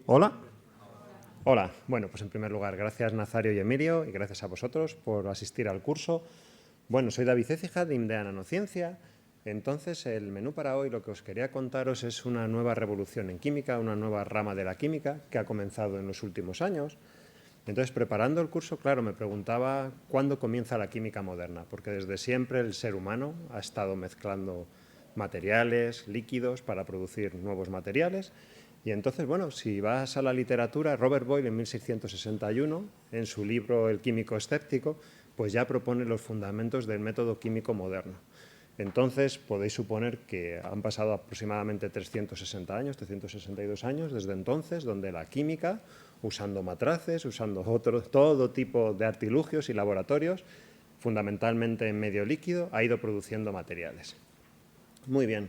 Hola. Hola. Bueno, pues en primer lugar, gracias Nazario y Emilio, y gracias a vosotros por asistir al curso. Bueno, soy David Écija, de IMDEA Nanociencia. Entonces, el menú para hoy, lo que os quería contaros es una nueva revolución en química, una nueva rama de la química que ha comenzado en los últimos años. Entonces, preparando el curso, claro, me preguntaba cuándo comienza la química moderna, porque desde siempre el ser humano ha estado mezclando materiales, líquidos, para producir nuevos materiales. Y entonces, bueno, si vas a la literatura, Robert Boyle en 1661, en su libro El químico escéptico, pues ya propone los fundamentos del método químico moderno. Entonces, podéis suponer que han pasado aproximadamente 360 años, 362 años desde entonces, donde la química, usando matraces, usando todo tipo de artilugios y laboratorios, fundamentalmente en medio líquido, ha ido produciendo materiales. Muy bien.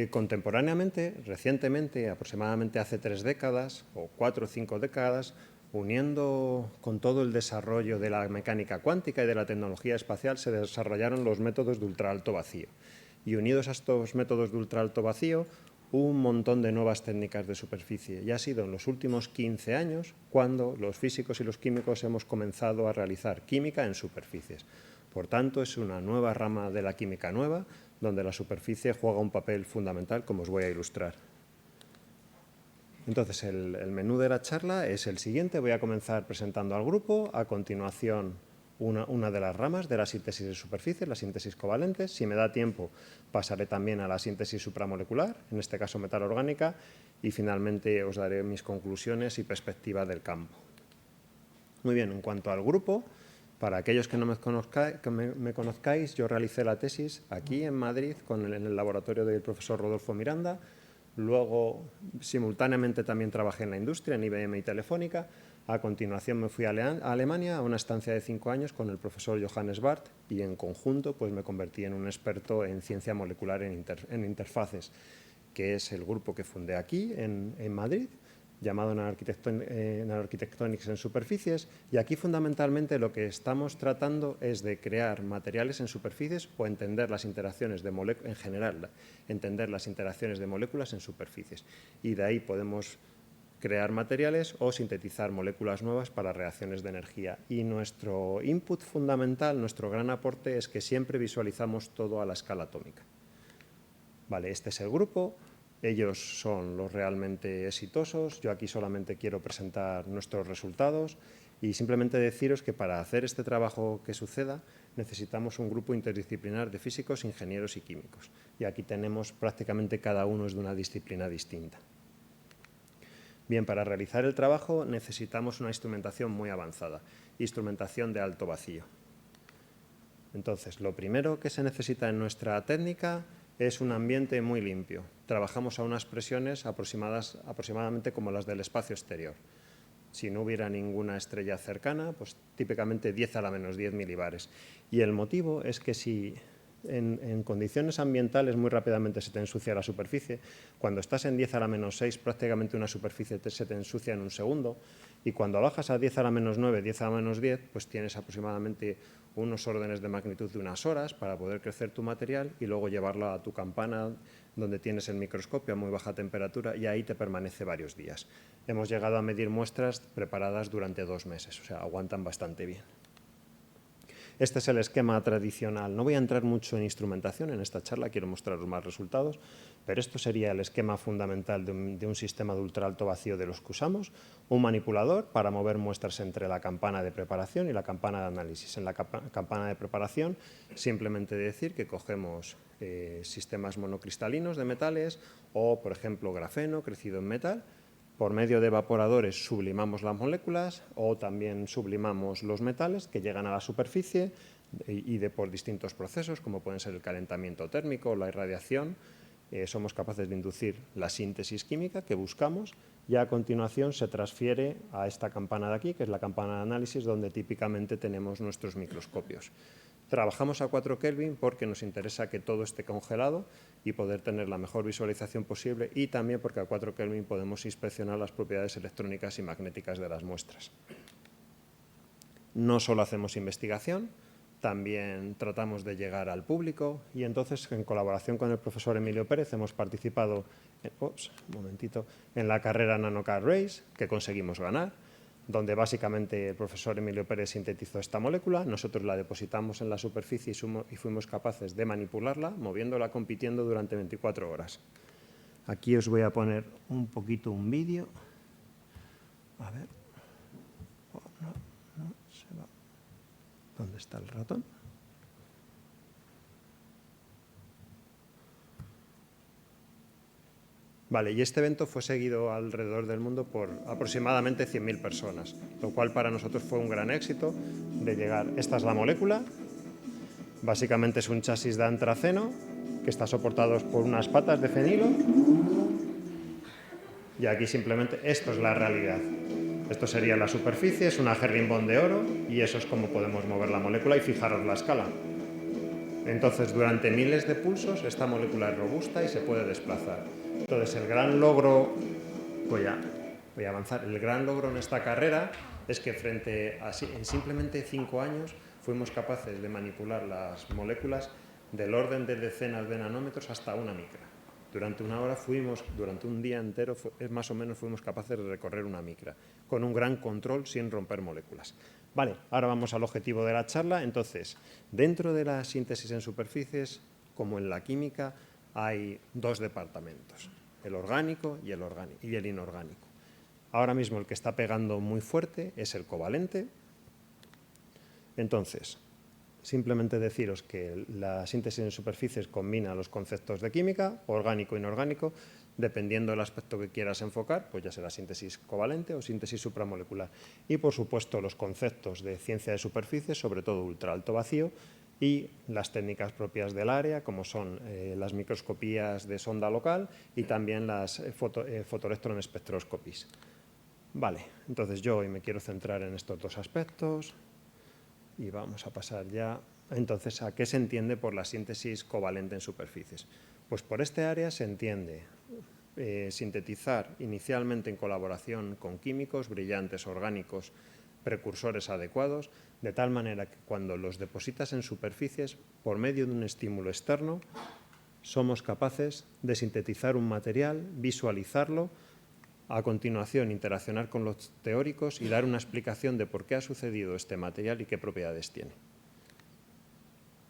Contemporáneamente, recientemente, aproximadamente hace 3 décadas o 4 o 5 décadas, uniendo con todo el desarrollo de la mecánica cuántica y de la tecnología espacial, se desarrollaron los métodos de ultraalto vacío. Y unidos a estos métodos de ultraalto vacío, un montón de nuevas técnicas de superficie. Y ha sido en los últimos 15 años cuando los físicos y los químicos hemos comenzado a realizar química en superficies. Por tanto, es una nueva rama de la química nueva, donde la superficie juega un papel fundamental, como os voy a ilustrar. Entonces, el menú de la charla es el siguiente. Voy a comenzar presentando al grupo. A continuación, una de las ramas de la síntesis de superficie, la síntesis covalente. Si me da tiempo, pasaré también a la síntesis supramolecular, en este caso metal orgánica, y finalmente os daré mis conclusiones y perspectiva del campo. Muy bien, en cuanto al grupo, para aquellos que no me conozcáis, yo realicé la tesis aquí en Madrid en el laboratorio del profesor Rodolfo Miranda. Luego, simultáneamente, también trabajé en la industria, en IBM y Telefónica. A continuación me fui a Alemania a una estancia de 5 años con el profesor Johannes Barth y en conjunto pues, me convertí en un experto en ciencia molecular en interfaces, que es el grupo que fundé aquí en Madrid, llamado Nanoarchitectonics en superficies, y aquí fundamentalmente lo que estamos tratando es de crear materiales en superficies o entender las interacciones de moléculas, en general, entender las interacciones de moléculas en superficies. Y de ahí podemos crear materiales o sintetizar moléculas nuevas para reacciones de energía. Y nuestro input fundamental, nuestro gran aporte, es que siempre visualizamos todo a la escala atómica. Vale, este es el grupo. Ellos son los realmente exitosos. Yo aquí solamente quiero presentar nuestros resultados y simplemente deciros que para hacer este trabajo que suceda necesitamos un grupo interdisciplinar de físicos, ingenieros y químicos. Y aquí tenemos prácticamente cada uno es de una disciplina distinta. Bien, para realizar el trabajo necesitamos una instrumentación muy avanzada, instrumentación de alto vacío. Entonces, lo primero que se necesita en nuestra técnica es un ambiente muy limpio. Trabajamos a unas presiones aproximadamente como las del espacio exterior. Si no hubiera ninguna estrella cercana, pues típicamente 10 a la menos 10 milibares. Y el motivo es que si en condiciones ambientales muy rápidamente se te ensucia la superficie, cuando estás en 10 a la menos 6 prácticamente una superficie se te ensucia en un segundo, y cuando bajas a 10 a la menos 9, 10 a la menos 10, pues tienes aproximadamente unos órdenes de magnitud de unas horas para poder crecer tu material y luego llevarlo a tu campana donde tienes el microscopio a muy baja temperatura y ahí te permanece varios días. Hemos llegado a medir muestras preparadas durante 2 meses, o sea, aguantan bastante bien. Este es el esquema tradicional. No voy a entrar mucho en instrumentación en esta charla, quiero mostraros más resultados, pero esto sería el esquema fundamental de un sistema de ultraalto vacío de los que usamos. Un manipulador para mover muestras entre la campana de preparación y la campana de análisis. En la campana de preparación simplemente decir que cogemos sistemas monocristalinos de metales o, por ejemplo, grafeno crecido en metal. Por medio de evaporadores sublimamos las moléculas o también sublimamos los metales que llegan a la superficie y por distintos procesos, como pueden ser el calentamiento térmico o la irradiación, somos capaces de inducir la síntesis química que buscamos y a continuación se transfiere a esta campana de aquí, que es la campana de análisis, donde típicamente tenemos nuestros microscopios. Trabajamos a 4 Kelvin porque nos interesa que todo esté congelado y poder tener la mejor visualización posible y también porque a 4 Kelvin podemos inspeccionar las propiedades electrónicas y magnéticas de las muestras. No solo hacemos investigación, también tratamos de llegar al público y entonces, en colaboración con el profesor Emilio Pérez, hemos participado en la carrera Nanocar Race, que conseguimos ganar, donde básicamente el profesor Emilio Pérez sintetizó esta molécula, nosotros la depositamos en la superficie y fuimos capaces de manipularla, moviéndola, compitiendo durante 24 horas. Aquí os voy a poner un poquito un vídeo. A ver. No se va. ¿Dónde está el ratón? Vale, y este evento fue seguido alrededor del mundo por aproximadamente 100.000 personas, lo cual para nosotros fue un gran éxito de llegar. Esta es la molécula, básicamente es un chasis de antraceno que está soportado por unas patas de fenilo y aquí simplemente esto es la realidad. Esto sería la superficie, es una herringbone de oro y eso es como podemos mover la molécula y fijaros la escala. Entonces, durante miles de pulsos, esta molécula es robusta y se puede desplazar. Entonces, el gran logro, voy a avanzar, el gran logro en esta carrera es que en simplemente 5 años fuimos capaces de manipular las moléculas del orden de decenas de nanómetros hasta una micra. Durante una hora durante un día entero, más o menos fuimos capaces de recorrer una micra, con un gran control sin romper moléculas. Vale, ahora vamos al objetivo de la charla. Entonces, dentro de la síntesis en superficies, como en la química, hay dos departamentos, el orgánico y el inorgánico. Ahora mismo el que está pegando muy fuerte es el covalente. Entonces, simplemente deciros que la síntesis en superficies combina los conceptos de química, orgánico e inorgánico, dependiendo del aspecto que quieras enfocar, pues ya será síntesis covalente o síntesis supramolecular. Y, por supuesto, los conceptos de ciencia de superficies, sobre todo ultra alto vacío, y las técnicas propias del área, como son las microscopías de sonda local y también las photoelectron spectroscopies. Vale, entonces yo hoy me quiero centrar en estos dos aspectos. Y vamos a pasar ya, entonces, ¿a qué se entiende por la síntesis covalente en superficies? Pues por este área se entiende sintetizar inicialmente en colaboración con químicos brillantes, orgánicos, precursores adecuados, de tal manera que cuando los depositas en superficies, por medio de un estímulo externo, somos capaces de sintetizar un material, visualizarlo, a continuación interaccionar con los teóricos y dar una explicación de por qué ha sucedido este material y qué propiedades tiene.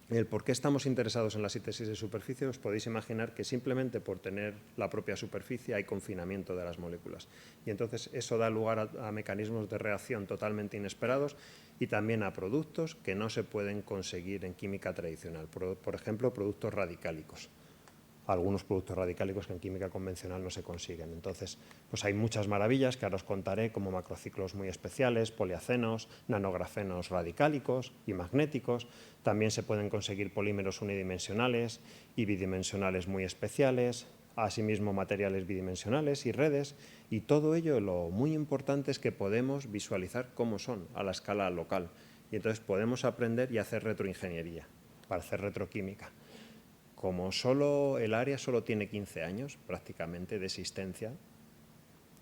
El por qué estamos interesados en la síntesis de superficie, os podéis imaginar que simplemente por tener la propia superficie hay confinamiento de las moléculas. Y entonces eso da lugar a mecanismos de reacción totalmente inesperados y también a productos que no se pueden conseguir en química tradicional. Por ejemplo, productos radicálicos. Algunos productos radicálicos que en química convencional no se consiguen. Entonces, pues hay muchas maravillas que ahora os contaré, como macrociclos muy especiales, poliacenos, nanografenos radicálicos y magnéticos. También se pueden conseguir polímeros unidimensionales y bidimensionales muy especiales, asimismo materiales bidimensionales y redes, y todo ello lo muy importante es que podemos visualizar cómo son a la escala local. Y entonces podemos aprender y hacer retroingeniería, para hacer retroquímica. Como el área solo tiene 15 años prácticamente de existencia,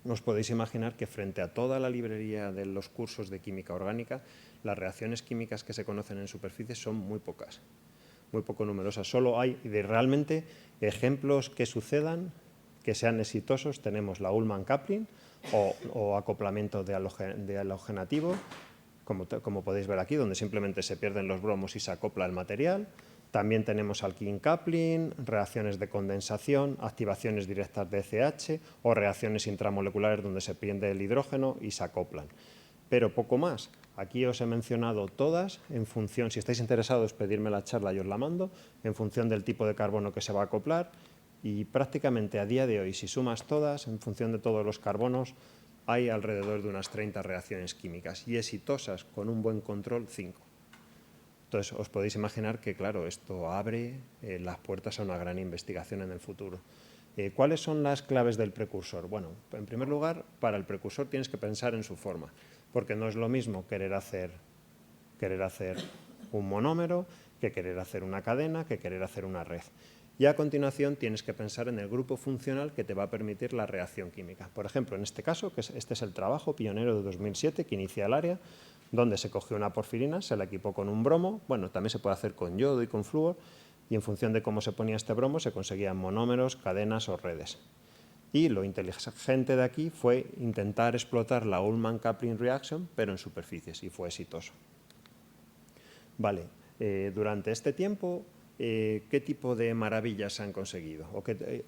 os podéis imaginar que frente a toda la librería de los cursos de química orgánica, las reacciones químicas que se conocen en superficie son muy pocas, muy poco numerosas. Solo hay realmente ejemplos que sucedan, que sean exitosos. Tenemos la Ullmann-Kaplan o acoplamiento de halogenativo, como podéis ver aquí, donde simplemente se pierden los bromos y se acopla el material. También tenemos alquín-Kaplan, reacciones de condensación, activaciones directas de ECH o reacciones intramoleculares donde se pierde el hidrógeno y se acoplan. Pero poco más. Aquí os he mencionado todas en función, si estáis interesados, pedirme la charla y os la mando, en función del tipo de carbono que se va a acoplar. Y prácticamente a día de hoy, si sumas todas, en función de todos los carbonos, hay alrededor de unas 30 reacciones químicas y exitosas con un buen control 5. Entonces, os podéis imaginar que, claro, esto abre las puertas a una gran investigación en el futuro. ¿Cuáles son las claves del precursor? Bueno, en primer lugar, para el precursor tienes que pensar en su forma, porque no es lo mismo querer hacer un monómero que querer hacer una cadena, que querer hacer una red. Y a continuación tienes que pensar en el grupo funcional que te va a permitir la reacción química. Por ejemplo, en este caso, este es el trabajo pionero de 2007 que inicia el área, donde se cogió una porfirina, se la equipó con un bromo, bueno, también se puede hacer con yodo y con flúor, y en función de cómo se ponía este bromo se conseguían monómeros, cadenas o redes. Y lo inteligente de aquí fue intentar explotar la Ullmann-Kaplan reaction, pero en superficies, y fue exitoso. Vale, durante este tiempo, ¿qué tipo de maravillas se han conseguido?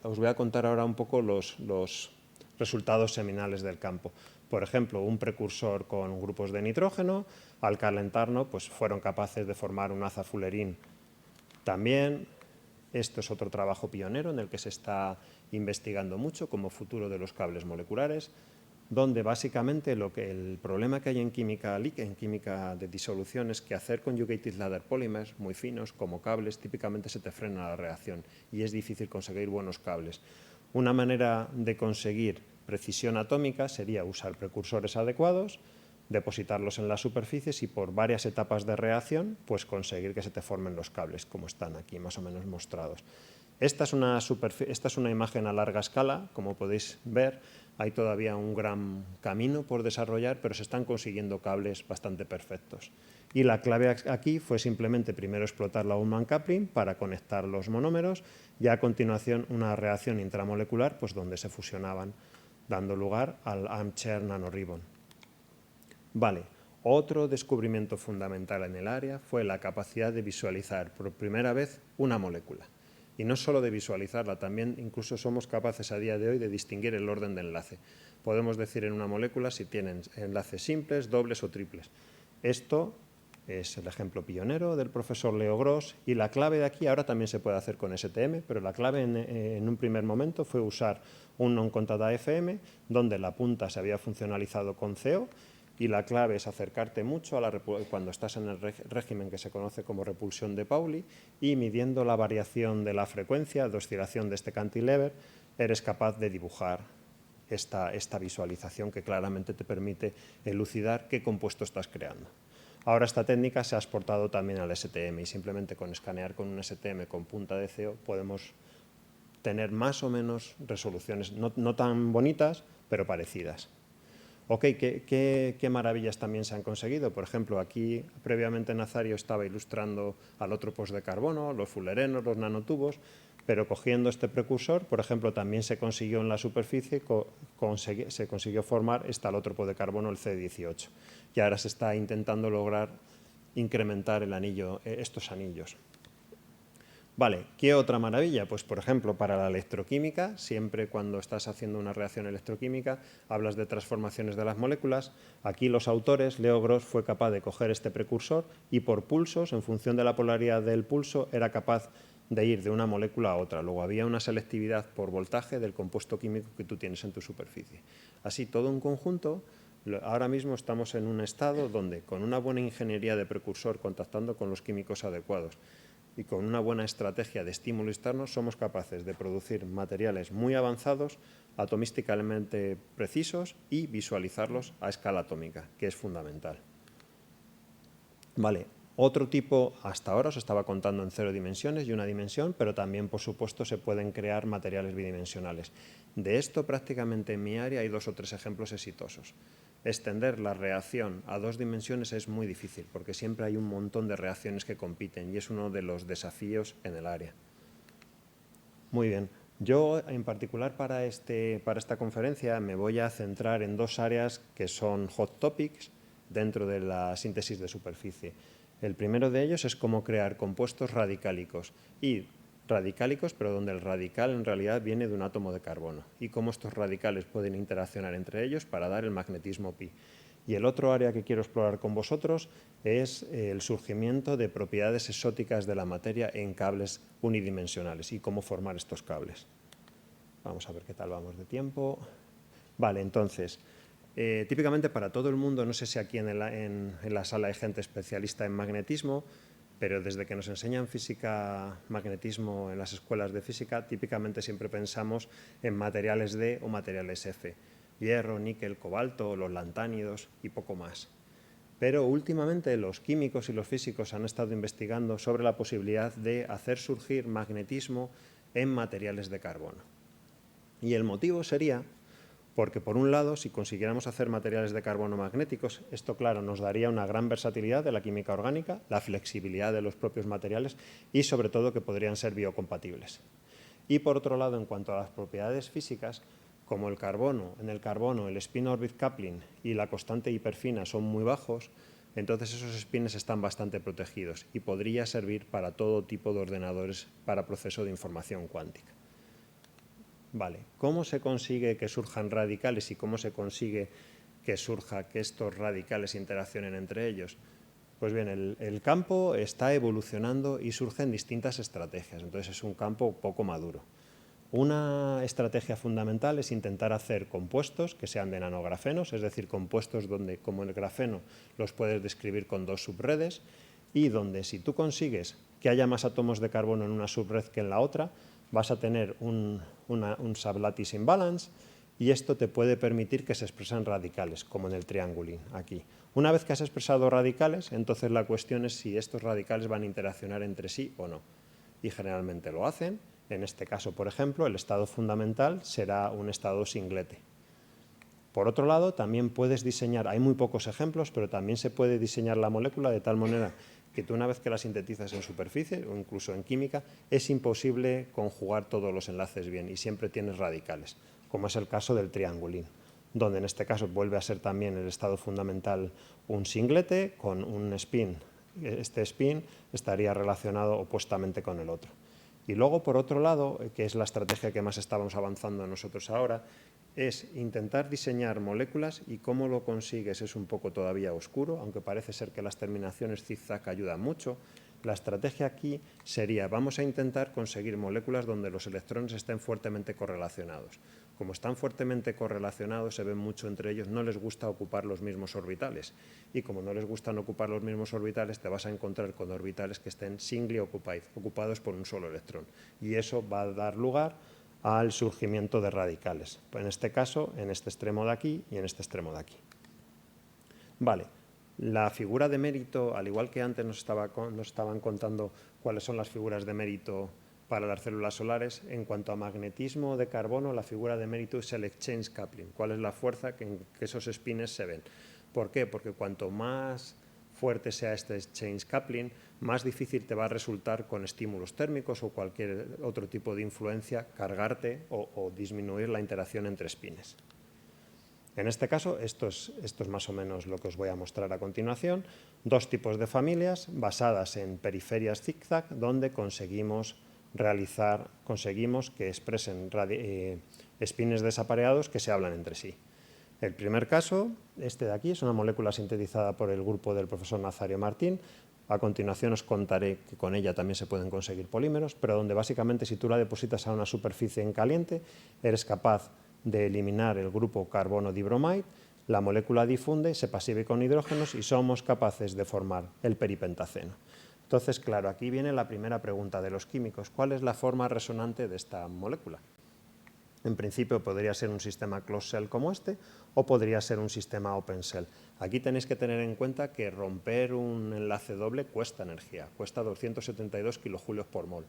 Os voy a contar ahora un poco los resultados seminales del campo. Por ejemplo, un precursor con grupos de nitrógeno, al calentarlo, pues fueron capaces de formar un azafulerín. También, esto es otro trabajo pionero en el que se está investigando mucho como futuro de los cables moleculares, donde básicamente el problema que hay en química de disolución, es que hacer conjugated ladder polymers muy finos como cables típicamente se te frena la reacción y es difícil conseguir buenos cables. Una manera de conseguir precisión atómica sería usar precursores adecuados, depositarlos en las superficies y por varias etapas de reacción pues conseguir que se te formen los cables, como están aquí más o menos mostrados. Esta es una imagen a larga escala, como podéis ver, hay todavía un gran camino por desarrollar, pero se están consiguiendo cables bastante perfectos. Y la clave aquí fue simplemente primero explotar la Ullmann-Kaplan para conectar los monómeros y a continuación una reacción intramolecular pues donde se fusionaban, dando lugar al armchair nanoribbon. Vale, otro descubrimiento fundamental en el área fue la capacidad de visualizar por primera vez una molécula. Y no solo de visualizarla, también incluso somos capaces a día de hoy de distinguir el orden de enlace. Podemos decir en una molécula si tienen enlaces simples, dobles o triples. Esto es el ejemplo pionero del profesor Leo Gross y la clave de aquí ahora también se puede hacer con STM, pero la clave en un primer momento fue usar un non-contact AFM donde la punta se había funcionalizado con CO y la clave es acercarte mucho cuando estás en el régimen que se conoce como repulsión de Pauli y midiendo la variación de la frecuencia de oscilación de este cantilever eres capaz de dibujar esta visualización que claramente te permite elucidar qué compuesto estás creando. Ahora esta técnica se ha exportado también al STM y simplemente con escanear con un STM con punta de CO podemos tener más o menos resoluciones no tan bonitas, pero parecidas. Ok, ¿qué maravillas también se han conseguido? Por ejemplo, aquí previamente Nazario estaba ilustrando alótropos de carbono, los fullerenos, los nanotubos, pero cogiendo este precursor, por ejemplo, también se consiguió en la superficie, se consiguió formar este alótropo de carbono, el C18. Y ahora se está intentando lograr incrementar estos anillos. Vale, ¿qué otra maravilla? Pues, por ejemplo, para la electroquímica, siempre cuando estás haciendo una reacción electroquímica, hablas de transformaciones de las moléculas. Aquí los autores, Leo Gross fue capaz de coger este precursor y por pulsos, en función de la polaridad del pulso, era capaz de ir de una molécula a otra. Luego había una selectividad por voltaje del compuesto químico que tú tienes en tu superficie. Así, todo en conjunto, ahora mismo estamos en un estado donde, con una buena ingeniería de precursor, contactando con los químicos adecuados, y con una buena estrategia de estímulo externo somos capaces de producir materiales muy avanzados, atomísticamente precisos y visualizarlos a escala atómica, que es fundamental. Vale, otro tipo, hasta ahora os estaba contando en 0 dimensiones y 1 dimensión, pero también, por supuesto, se pueden crear materiales bidimensionales. De esto, prácticamente en mi área hay 2 o 3 ejemplos exitosos. Extender la reacción a 2 dimensiones es muy difícil, porque siempre hay un montón de reacciones que compiten y es uno de los desafíos en el área. Muy bien. Yo, en particular, para esta conferencia me voy a centrar en 2 áreas que son hot topics dentro de la síntesis de superficie. El primero de ellos es cómo crear compuestos radicálicos pero donde el radical en realidad viene de un átomo de carbono y cómo estos radicales pueden interaccionar entre ellos para dar el magnetismo pi. Y el otro área que quiero explorar con vosotros es el surgimiento de propiedades exóticas de la materia en cables unidimensionales y cómo formar estos cables. Vamos a ver qué tal vamos de tiempo. Vale, entonces, típicamente para todo el mundo, no sé si aquí en la sala hay gente especialista en magnetismo, pero desde que nos enseñan física, magnetismo en las escuelas de física, típicamente siempre pensamos en materiales D o materiales F. Hierro, níquel, cobalto, los lantánidos y poco más. Pero últimamente los químicos y los físicos han estado investigando sobre la posibilidad de hacer surgir magnetismo en materiales de carbono. Y el motivo sería porque por un lado, si consiguiéramos hacer materiales de carbono magnéticos, esto claro nos daría una gran versatilidad de la química orgánica, la flexibilidad de los propios materiales y sobre todo que podrían ser biocompatibles. Y por otro lado, en cuanto a las propiedades físicas, como en el carbono el spin-orbit coupling y la constante hiperfina son muy bajos, entonces esos spins están bastante protegidos y podría servir para todo tipo de ordenadores para proceso de información cuántica. Vale, ¿cómo se consigue que surjan radicales y cómo se consigue que estos radicales interaccionen entre ellos? Pues bien, el campo está evolucionando y surgen distintas estrategias, entonces es un campo poco maduro. Una estrategia fundamental es intentar hacer compuestos que sean de nanografenos, es decir, compuestos donde, como el grafeno, los puedes describir con dos subredes y donde si tú consigues que haya más átomos de carbono en una subred que en la otra, vas a tener un sublattice imbalance y esto te puede permitir que se expresen radicales, como en el triangulín aquí. Una vez que has expresado radicales, entonces la cuestión es si estos radicales van a interaccionar entre sí o no. Y generalmente lo hacen. En este caso, por ejemplo, el estado fundamental será un estado singlete. Por otro lado, también puedes diseñar, hay muy pocos ejemplos, pero también se puede diseñar la molécula de tal manera que tú una vez que la sintetizas en superficie o incluso en química, es imposible conjugar todos los enlaces bien y siempre tienes radicales, como es el caso del triangulín, donde en este caso vuelve a ser también el estado fundamental un singlete con un spin. Este spin estaría relacionado opuestamente con el otro. Y luego, por otro lado, que es la estrategia que más estábamos avanzando nosotros ahora, es intentar diseñar moléculas y cómo lo consigues es un poco todavía oscuro, aunque parece ser que las terminaciones zigzag ayudan mucho. La estrategia aquí sería, vamos a intentar conseguir moléculas donde los electrones estén fuertemente correlacionados. Como están fuertemente correlacionados, se ven mucho entre ellos, no les gusta ocupar los mismos orbitales. Y como no les gustan ocupar los mismos orbitales, te vas a encontrar con orbitales que estén singly occupied, ocupados por un solo electrón. Y eso va a dar lugar al surgimiento de radicales. En este caso, en este extremo de aquí y en este extremo de aquí. Vale, la figura de mérito, al igual que antes nos estaban contando cuáles son las figuras de mérito para las células solares, en cuanto a magnetismo de carbono, la figura de mérito es el exchange coupling. ¿Cuál es la fuerza que esos spines se ven? ¿Por qué? Porque cuanto más fuerte sea este exchange coupling, más difícil te va a resultar con estímulos térmicos o cualquier otro tipo de influencia cargarte o disminuir la interacción entre spines. En este caso, esto es más o menos lo que os voy a mostrar a continuación. Dos tipos de familias basadas en periferias zigzag, donde conseguimos que expresen spines desapareados que se hablan entre sí. El primer caso, este de aquí, es una molécula sintetizada por el grupo del profesor Nazario Martín. A continuación os contaré que con ella también se pueden conseguir polímeros, pero donde básicamente si tú la depositas a una superficie en caliente, eres capaz de eliminar el grupo carbono dibromide, la molécula difunde, se pasiva con hidrógenos y somos capaces de formar el peripentaceno. Entonces, claro, aquí viene la primera pregunta de los químicos. ¿Cuál es la forma resonante de esta molécula? En principio podría ser un sistema closed cell como este o podría ser un sistema open cell. Aquí tenéis que tener en cuenta que romper un enlace doble cuesta energía, cuesta 272 kilojulios por mol.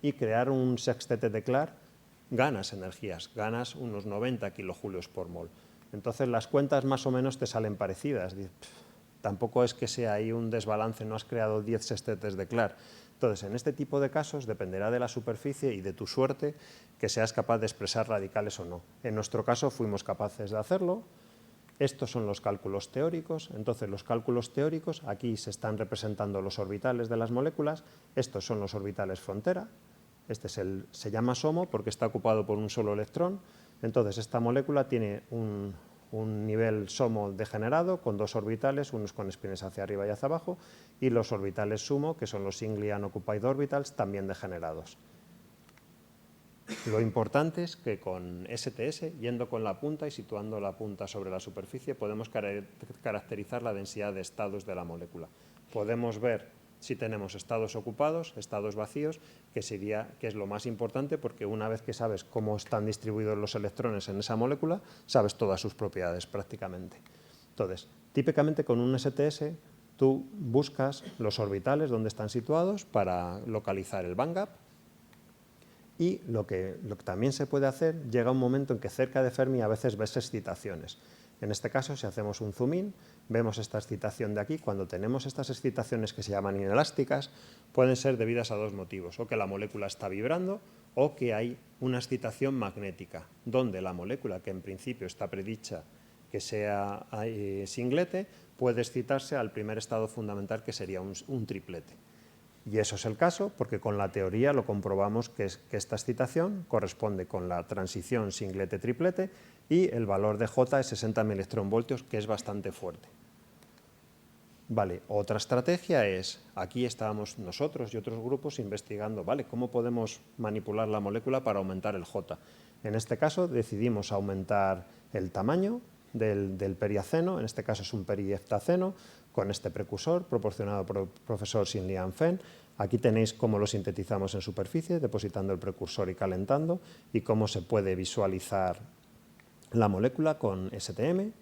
Y crear un sextete de Clark ganas energías, ganas unos 90 kilojulios por mol. Entonces las cuentas más o menos te salen parecidas. Tampoco es que sea ahí un desbalance, no has creado 10 sextetes de Clark. Entonces, en este tipo de casos dependerá de la superficie y de tu suerte que seas capaz de expresar radicales o no. En nuestro caso fuimos capaces de hacerlo. Estos son los cálculos teóricos. Entonces, los cálculos teóricos, aquí se están representando los orbitales de las moléculas. Estos son los orbitales frontera. Este se llama SOMO porque está ocupado por un solo electrón. Entonces, esta molécula tiene un nivel SOMO degenerado con dos orbitales, unos con spines hacia arriba y hacia abajo, y los orbitales SUMO, que son los singly unoccupied orbitals, también degenerados. Lo importante es que con STS, yendo con la punta y situando la punta sobre la superficie, podemos caracterizar la densidad de estados de la molécula. Podemos ver si tenemos estados ocupados, estados vacíos, que es lo más importante porque una vez que sabes cómo están distribuidos los electrones en esa molécula, sabes todas sus propiedades prácticamente. Entonces, típicamente con un STS tú buscas los orbitales donde están situados para localizar el band gap Y lo que también se puede hacer, llega un momento en que cerca de Fermi a veces ves excitaciones. En este caso, si hacemos un zoom in, vemos esta excitación de aquí. Cuando tenemos estas excitaciones que se llaman inelásticas, pueden ser debidas a dos motivos, o que la molécula está vibrando o que hay una excitación magnética, donde la molécula, que en principio está predicha que sea singlete, puede excitarse al primer estado fundamental, que sería un triplete. Y eso es el caso porque con la teoría lo comprobamos que esta excitación corresponde con la transición singlete-triplete y el valor de J es 60 mV, que es bastante fuerte. Vale, otra estrategia es, aquí estábamos nosotros y otros grupos investigando, vale, ¿cómo podemos manipular la molécula para aumentar el J? En este caso decidimos aumentar el tamaño del periaceno, en este caso es un periheftaceno, con este precursor proporcionado por el profesor Xin Lian Feng. Aquí tenéis cómo lo sintetizamos en superficie, depositando el precursor y calentando, y cómo se puede visualizar la molécula con STM.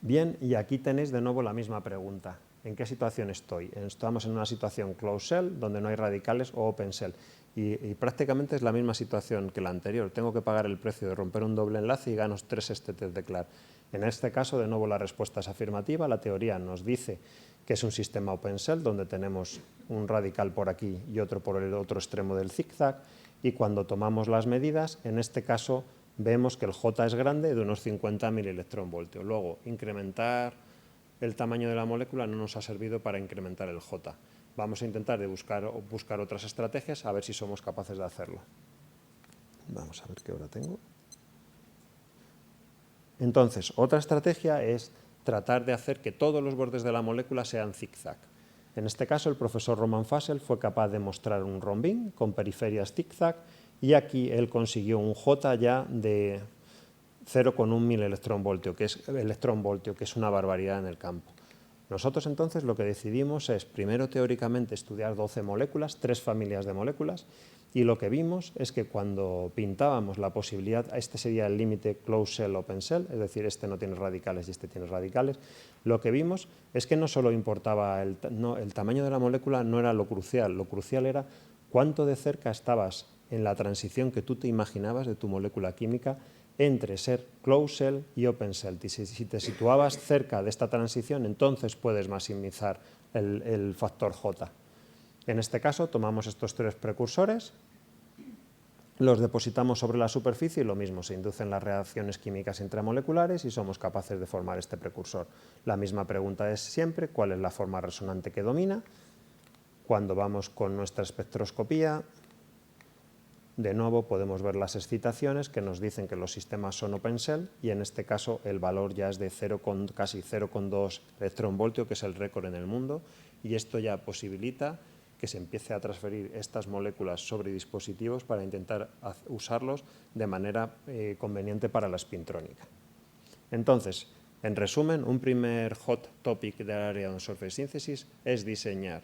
Bien, y aquí tenéis de nuevo la misma pregunta. ¿En qué situación estoy? Estamos en una situación closed shell, donde no hay radicales, o open shell. Y prácticamente es la misma situación que la anterior. Tengo que pagar el precio de romper un doble enlace y gano 3 estetes de Clark. En este caso, de nuevo, la respuesta es afirmativa. La teoría nos dice que es un sistema open shell, donde tenemos un radical por aquí y otro por el otro extremo del zigzag. Y cuando tomamos las medidas, en este caso, vemos que el J es grande, de unos 50 mV. Luego, incrementar el tamaño de la molécula no nos ha servido para incrementar el J. Vamos a intentar buscar otras estrategias a ver si somos capaces de hacerlo. Vamos a ver qué hora tengo. Entonces, otra estrategia es tratar de hacer que todos los bordes de la molécula sean zigzag. En este caso, el profesor Roman Fassel fue capaz de mostrar un rombín con periferias zigzag y aquí él consiguió un J ya de 0,1 mV, que es una barbaridad en el campo. Nosotros entonces lo que decidimos es primero teóricamente estudiar 12 moléculas, 3 familias de moléculas, y lo que vimos es que cuando pintábamos la posibilidad, este sería el límite closed shell, open shell, es decir, este no tiene radicales y este tiene radicales, lo que vimos es que no solo importaba el tamaño de la molécula, no era lo crucial era cuánto de cerca estabas en la transición que tú te imaginabas de tu molécula química entre ser closed shell y open shell. Si te situabas cerca de esta transición, entonces puedes maximizar el factor J. En este caso, tomamos estos 3 precursores, los depositamos sobre la superficie y lo mismo, se inducen las reacciones químicas intramoleculares y somos capaces de formar este precursor. La misma pregunta es siempre, ¿cuál es la forma resonante que domina? Cuando vamos con nuestra espectroscopía, de nuevo podemos ver las excitaciones que nos dicen que los sistemas son open shell y en este caso el valor ya es de casi 0,2 electronvoltio, que es el récord en el mundo, y esto ya posibilita que se empiece a transferir estas moléculas sobre dispositivos para intentar usarlos de manera conveniente para la spintrónica. Entonces, en resumen, un primer hot topic del área de surface síntesis es diseñar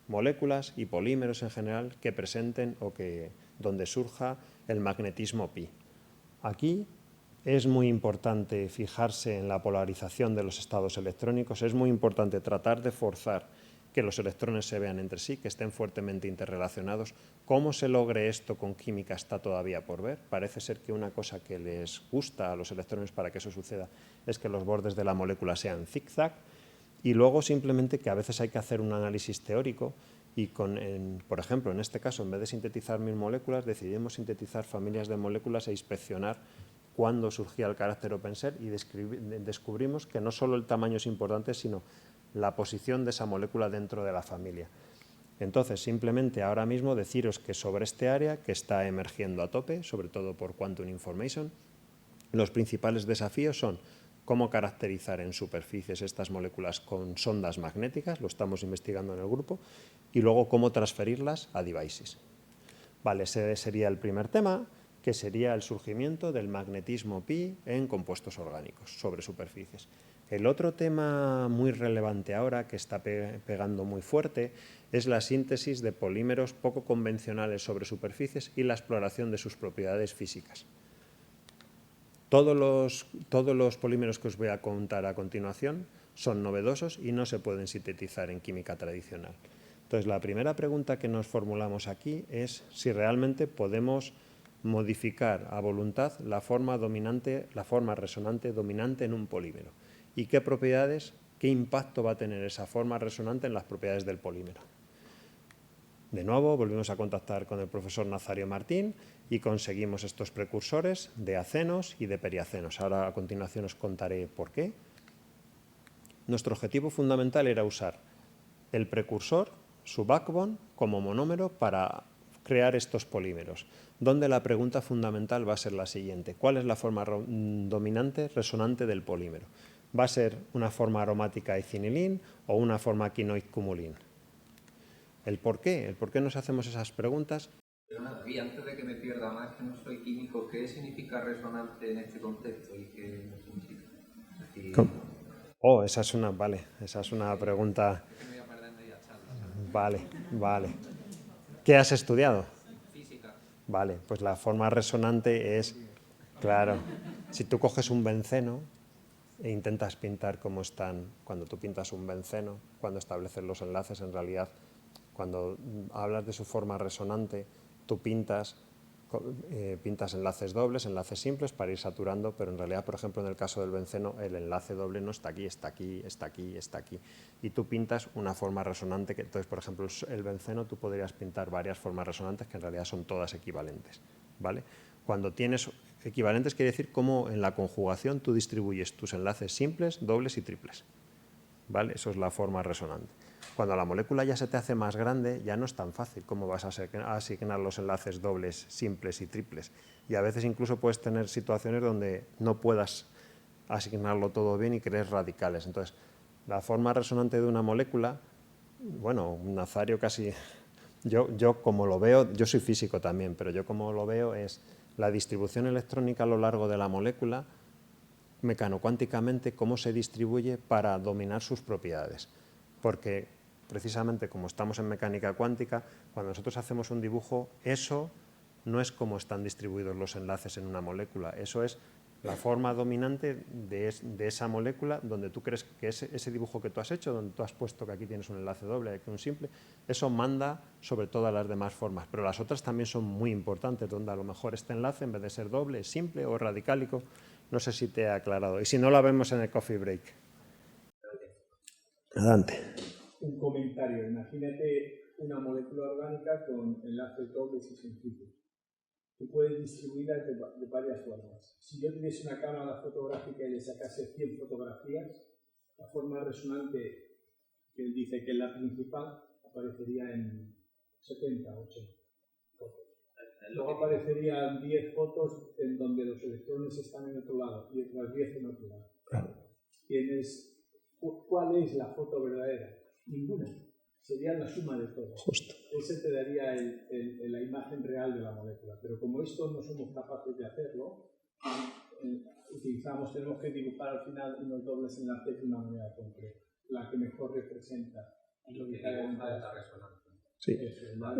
moléculas y polímeros en general que presenten donde surja el magnetismo pi. Aquí es muy importante fijarse en la polarización de los estados electrónicos, es muy importante tratar de forzar que los electrones se vean entre sí, que estén fuertemente interrelacionados. ¿Cómo se logre esto con química está todavía por ver? Parece ser que una cosa que les gusta a los electrones para que eso suceda es que los bordes de la molécula sean zigzag, y luego simplemente que a veces hay que hacer un análisis teórico y, por ejemplo, en este caso, en vez de sintetizar 1000 moléculas, decidimos sintetizar familias de moléculas e inspeccionar cuándo surgía el carácter open shell y descubrimos que no solo el tamaño es importante, sino la posición de esa molécula dentro de la familia. Entonces, simplemente ahora mismo deciros que sobre este área, que está emergiendo a tope, sobre todo por Quantum Information, los principales desafíos son cómo caracterizar en superficies estas moléculas con sondas magnéticas, lo estamos investigando en el grupo, y luego cómo transferirlas a devices. Vale, ese sería el primer tema, que sería el surgimiento del magnetismo pi en compuestos orgánicos sobre superficies. El otro tema muy relevante ahora, que está pegando muy fuerte, es la síntesis de polímeros poco convencionales sobre superficies y la exploración de sus propiedades físicas. Todos los polímeros que os voy a contar a continuación son novedosos y no se pueden sintetizar en química tradicional. Entonces, la primera pregunta que nos formulamos aquí es si realmente podemos modificar a voluntad la forma resonante dominante en un polímero. ¿Y qué propiedades, qué impacto va a tener esa forma resonante en las propiedades del polímero? De nuevo, volvimos a contactar con el profesor Nazario Martín y conseguimos estos precursores de acenos y de periacenos. Ahora, a continuación, os contaré por qué. Nuestro objetivo fundamental era usar el precursor, su backbone, como monómero para crear estos polímeros, donde la pregunta fundamental va a ser la siguiente: ¿cuál es la forma dominante resonante del polímero? ¿Va a ser una forma aromática ecinilín o una forma quinoid-cumulín? ¿El por qué? ¿El por qué nos hacemos esas preguntas? Pero nada, y antes de que me pierda más, que no soy químico, ¿qué significa resonante en este contexto y qué no significa? Es decir, Oh, esa es una pregunta. es que me voy a perder media charla. Vale. ¿Qué has estudiado? Física. Vale, pues la forma resonante es, claro, si tú coges un benceno e intentas pintar cómo están, cuando tú pintas un benceno, cuando estableces los enlaces, en realidad, cuando hablas de su forma resonante, tú pintas enlaces dobles, enlaces simples para ir saturando, pero en realidad, por ejemplo, en el caso del benceno, el enlace doble no está aquí, está aquí, está aquí, está aquí. Y tú pintas una forma resonante, que entonces, por ejemplo, el benceno tú podrías pintar varias formas resonantes que en realidad son todas equivalentes, ¿vale? Cuando tienes equivalentes quiere decir cómo en la conjugación tú distribuyes tus enlaces simples, dobles y triples, ¿vale? Eso es la forma resonante. Cuando la molécula ya se te hace más grande, ya no es tan fácil cómo vas a asignar los enlaces dobles, simples y triples. Y a veces incluso puedes tener situaciones donde no puedas asignarlo todo bien y crees radicales. Entonces, la forma resonante de una molécula, bueno, Nazario casi... Yo como lo veo, yo soy físico también, pero yo como lo veo es la distribución electrónica a lo largo de la molécula, mecanocuánticamente, cómo se distribuye para dominar sus propiedades. Porque precisamente como estamos en mecánica cuántica, cuando nosotros hacemos un dibujo, eso no es cómo están distribuidos los enlaces en una molécula, eso es la forma dominante de esa molécula, donde tú crees que ese dibujo que tú has hecho, donde tú has puesto que aquí tienes un enlace doble, aquí un simple, eso manda sobre todas las demás formas, pero las otras también son muy importantes, donde a lo mejor este enlace, en vez de ser doble, es simple o radicálico. No sé si te he aclarado. Y si no, la vemos en el coffee break. Adelante. Un comentario. Imagínate una molécula orgánica con enlaces dobles y sencillos. Tú puedes distribuirlas de varias formas. Si yo tuviese una cámara fotográfica y le sacase 100 fotografías, la forma resonante que él dice que es la principal aparecería en 70, 80 fotos. Luego aparecerían 10 fotos en donde los electrones están en otro lado y otras 10 en otro lado. ¿Cuál es la foto verdadera? Ninguna. Sería la suma de todas. Justo. Ese te daría la imagen real de la molécula. Pero como esto no somos capaces de hacerlo, tenemos que dibujar al final unos dobles enlaces de una manera concreta, la que mejor representa lo que hay en la resonancia. Sí.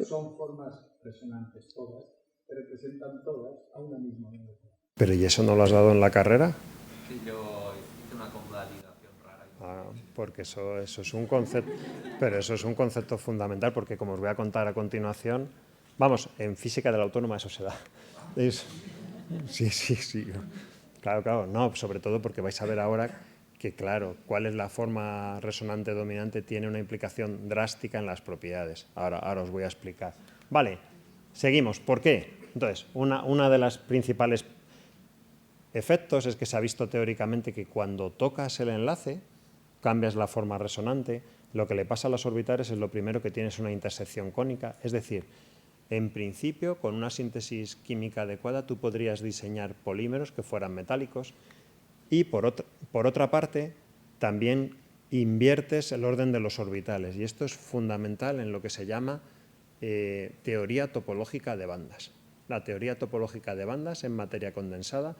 Son formas resonantes todas, que representan todas a una misma molécula. ¿Pero y eso no lo has dado en la carrera? Sí, yo hice una convalidación rara. Porque eso es un concepto, pero eso es un concepto fundamental, porque como os voy a contar a continuación, vamos, en física de la autónoma eso se da. Sí. Claro, no, sobre todo porque vais a ver ahora que, claro, cuál es la forma resonante dominante tiene una implicación drástica en las propiedades. Ahora os voy a explicar. Vale, seguimos. ¿Por qué? Entonces, una de las principales efectos es que se ha visto teóricamente que cuando tocas el enlace, cambias la forma resonante, lo que le pasa a los orbitales es lo primero que tienes una intersección cónica, es decir, en principio, con una síntesis química adecuada, tú podrías diseñar polímeros que fueran metálicos y, por otra parte, también inviertes el orden de los orbitales. Y esto es fundamental en lo que se llama teoría topológica de bandas. La teoría topológica de bandas en materia condensada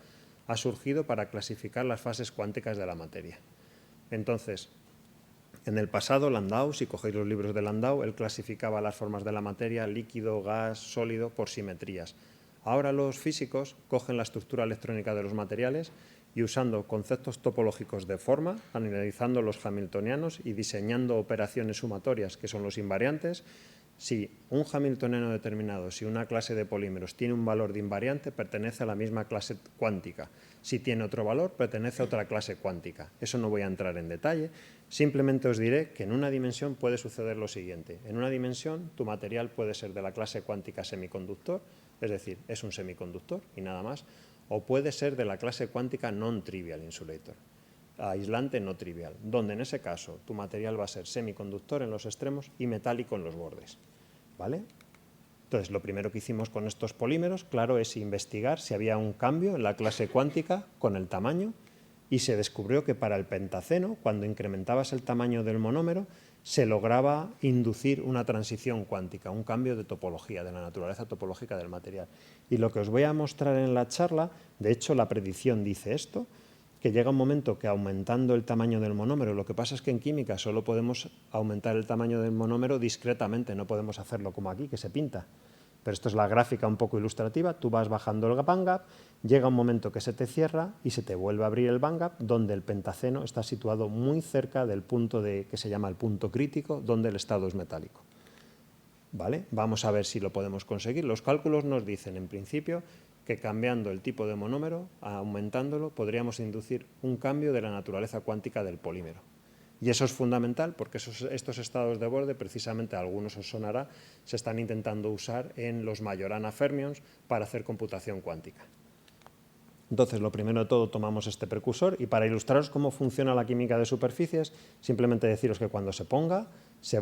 ha surgido para clasificar las fases cuánticas de la materia. Entonces, en el pasado, Landau, si cogéis los libros de Landau, él clasificaba las formas de la materia, líquido, gas, sólido, por simetrías. Ahora los físicos cogen la estructura electrónica de los materiales y usando conceptos topológicos de forma, analizando los hamiltonianos y diseñando operaciones sumatorias, que son los invariantes, Si un hamiltoniano determinado, si una clase de polímeros tiene un valor de invariante, pertenece a la misma clase cuántica. Si tiene otro valor, pertenece a otra clase cuántica. Eso no voy a entrar en detalle. Simplemente os diré que en una dimensión puede suceder lo siguiente. En una dimensión, tu material puede ser de la clase cuántica semiconductor, es decir, es un semiconductor y nada más, o puede ser de la clase cuántica non-trivial insulator, aislante no trivial, donde en ese caso tu material va a ser semiconductor en los extremos y metálico en los bordes. ¿Vale? Entonces, lo primero que hicimos con estos polímeros, claro, es investigar si había un cambio en la clase cuántica con el tamaño, y se descubrió que para el pentaceno, cuando incrementabas el tamaño del monómero, se lograba inducir una transición cuántica, un cambio de topología, de la naturaleza topológica del material. Y lo que os voy a mostrar en la charla, de hecho la predicción dice esto, que llega un momento que aumentando el tamaño del monómero, lo que pasa es que en química solo podemos aumentar el tamaño del monómero discretamente, no podemos hacerlo como aquí, que se pinta. Pero esto es la gráfica un poco ilustrativa, tú vas bajando el bandgap, llega un momento que se te cierra y se te vuelve a abrir el bandgap, donde el pentaceno está situado muy cerca del punto que se llama el punto crítico, donde el estado es metálico. ¿Vale? Vamos a ver si lo podemos conseguir. Los cálculos nos dicen, en principio, que cambiando el tipo de monómero, aumentándolo, podríamos inducir un cambio de la naturaleza cuántica del polímero. Y eso es fundamental porque estos estados de borde, precisamente a algunos os sonará, se están intentando usar en los Majorana fermions para hacer computación cuántica. Entonces, lo primero de todo, tomamos este precursor y para ilustraros cómo funciona la química de superficies, simplemente deciros que cuando se ponga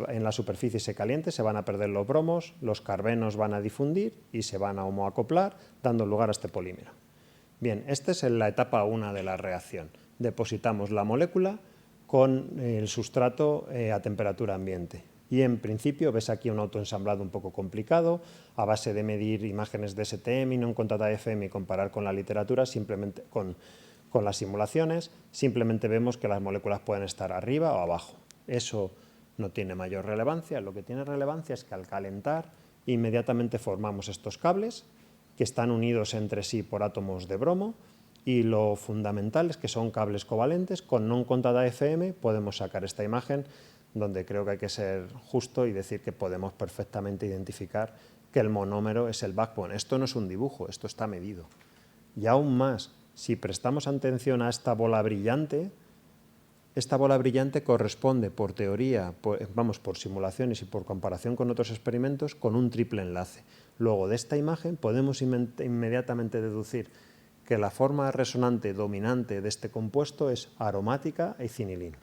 en la superficie se caliente, se van a perder los bromos, los carbenos van a difundir y se van a homoacoplar, dando lugar a este polímero. Bien, esta es la etapa 1 de la reacción. Depositamos la molécula con el sustrato a temperatura ambiente. Y en principio ves aquí un autoensamblado un poco complicado, a base de medir imágenes de STM y no con data FM y comparar con la literatura, simplemente con las simulaciones, simplemente vemos que las moléculas pueden estar arriba o abajo. Eso no tiene mayor relevancia, lo que tiene relevancia es que al calentar inmediatamente formamos estos cables que están unidos entre sí por átomos de bromo, y lo fundamental es que son cables covalentes, con non contada FM podemos sacar esta imagen donde creo que hay que ser justo y decir que podemos perfectamente identificar que el monómero es el backbone. Esto no es un dibujo, esto está medido. Y aún más, si prestamos atención a esta bola brillante corresponde por teoría, por simulaciones y por comparación con otros experimentos, con un triple enlace. Luego de esta imagen podemos inmediatamente deducir que la forma resonante dominante de este compuesto es aromática e cinilina.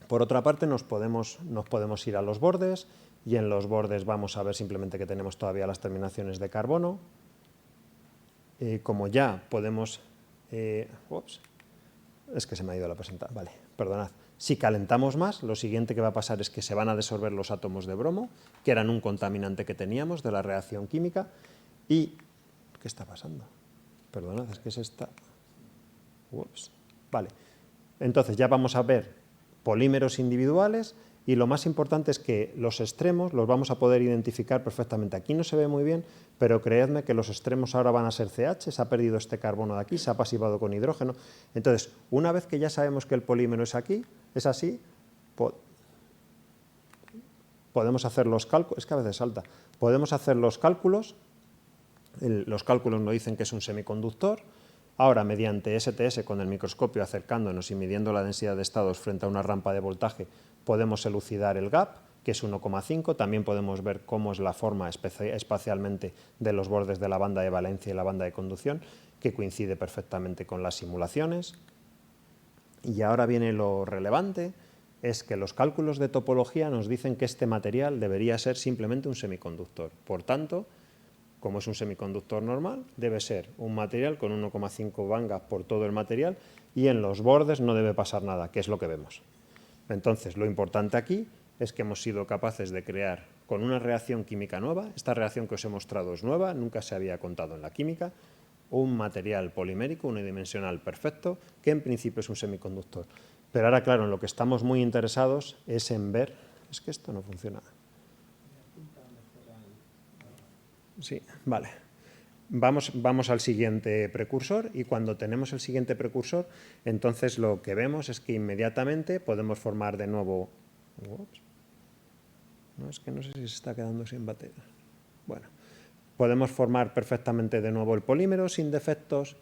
Por otra parte, nos podemos ir a los bordes y en los bordes vamos a ver simplemente que tenemos todavía las terminaciones de carbono. Como ya podemos... es que se me ha ido la presentación. Vale, perdonad. Si calentamos más, lo siguiente que va a pasar es que se van a disolver los átomos de bromo, que eran un contaminante que teníamos de la reacción química. ¿Y qué está pasando? Perdonad, es que se está... Vale, entonces ya vamos a ver polímeros individuales y lo más importante es que los extremos los vamos a poder identificar perfectamente. Aquí no se ve muy bien, pero creedme que los extremos ahora van a ser CH, se ha perdido este carbono de aquí, se ha pasivado con hidrógeno. Entonces, una vez que ya sabemos que el polímero es aquí, es así, podemos hacer los cálculos, es que a veces salta, podemos hacer los cálculos nos dicen que es un semiconductor. Ahora, mediante STS, con el microscopio acercándonos y midiendo la densidad de estados frente a una rampa de voltaje, podemos elucidar el gap, que es 1,5. También podemos ver cómo es la forma espacialmente de los bordes de la banda de valencia y la banda de conducción, que coincide perfectamente con las simulaciones. Y ahora viene lo relevante, es que los cálculos de topología nos dicen que este material debería ser simplemente un semiconductor. Por tanto, como es un semiconductor normal, debe ser un material con 1,5 bandgap por todo el material y en los bordes no debe pasar nada, que es lo que vemos. Entonces, lo importante aquí es que hemos sido capaces de crear con una reacción química nueva, esta reacción que os he mostrado es nueva, nunca se había contado en la química, un material polimérico unidimensional perfecto, que en principio es un semiconductor. Pero ahora, claro, en lo que estamos muy interesados es en ver... Es que esto no funciona. Sí, vale. Vamos al siguiente precursor y cuando tenemos el siguiente precursor, entonces lo que vemos es que inmediatamente podemos formar de nuevo... No, es que no sé si se está quedando sin batería. Bueno, podemos formar perfectamente de nuevo el polímero sin defectos.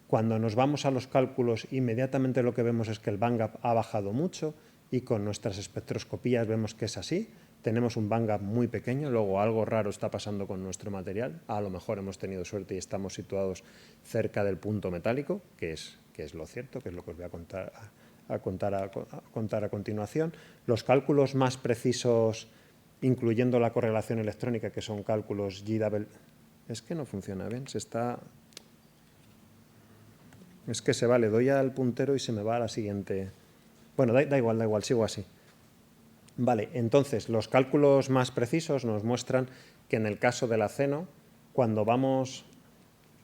Cuando nos vamos a los cálculos, inmediatamente lo que vemos es que el bandgap ha bajado mucho y con nuestras espectroscopías vemos que es así. Tenemos un bandgap muy pequeño, luego algo raro está pasando con nuestro material. A lo mejor hemos tenido suerte y estamos situados cerca del punto metálico, que es lo cierto, que es lo que os voy a contar a continuación. Los cálculos más precisos, incluyendo la correlación electrónica, que son cálculos GW... Es que no funciona bien, Es que se va, le doy al puntero y se me va a la siguiente. Bueno, da igual, sigo así. Vale, entonces los cálculos más precisos nos muestran que en el caso del aceno, cuando vamos...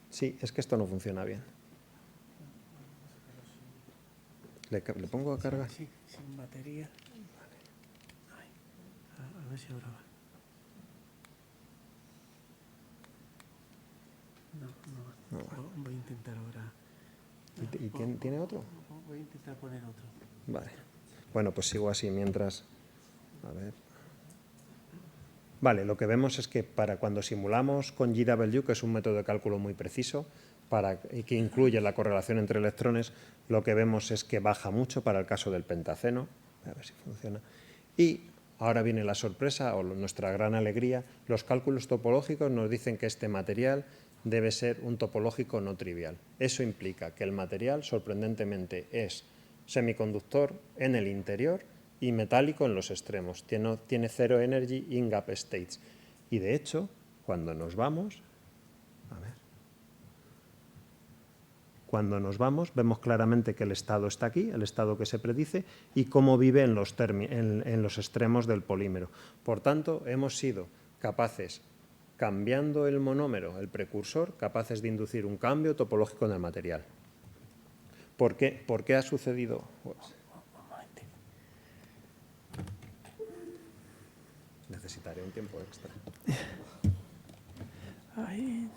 Sí, es que esto no funciona bien. ¿Le pongo a carga? Sí, sin batería. Ay, a ver si ahora va. No. Voy a intentar ahora. ¿Y tiene otro? Voy a intentar poner otro. Vale. Bueno, pues sigo así mientras... A ver. Vale, lo que vemos es que para cuando simulamos con GW, que es un método de cálculo muy preciso, y que incluye la correlación entre electrones, lo que vemos es que baja mucho para el caso del pentaceno. A ver si funciona. Y ahora viene la sorpresa o nuestra gran alegría. Los cálculos topológicos nos dicen que este material debe ser un topológico no trivial. Eso implica que el material, sorprendentemente, es semiconductor en el interior y metálico en los extremos. Tiene cero energy in gap states. Y de hecho, cuando nos vamos, vemos claramente que el estado está aquí, el estado que se predice, y cómo vive en los extremos del polímero. Por tanto, hemos sido capaces, cambiando el monómero, el precursor, capaces de inducir un cambio topológico en el material. ¿Por qué ha sucedido? Necesitaré un tiempo extra. Ahí.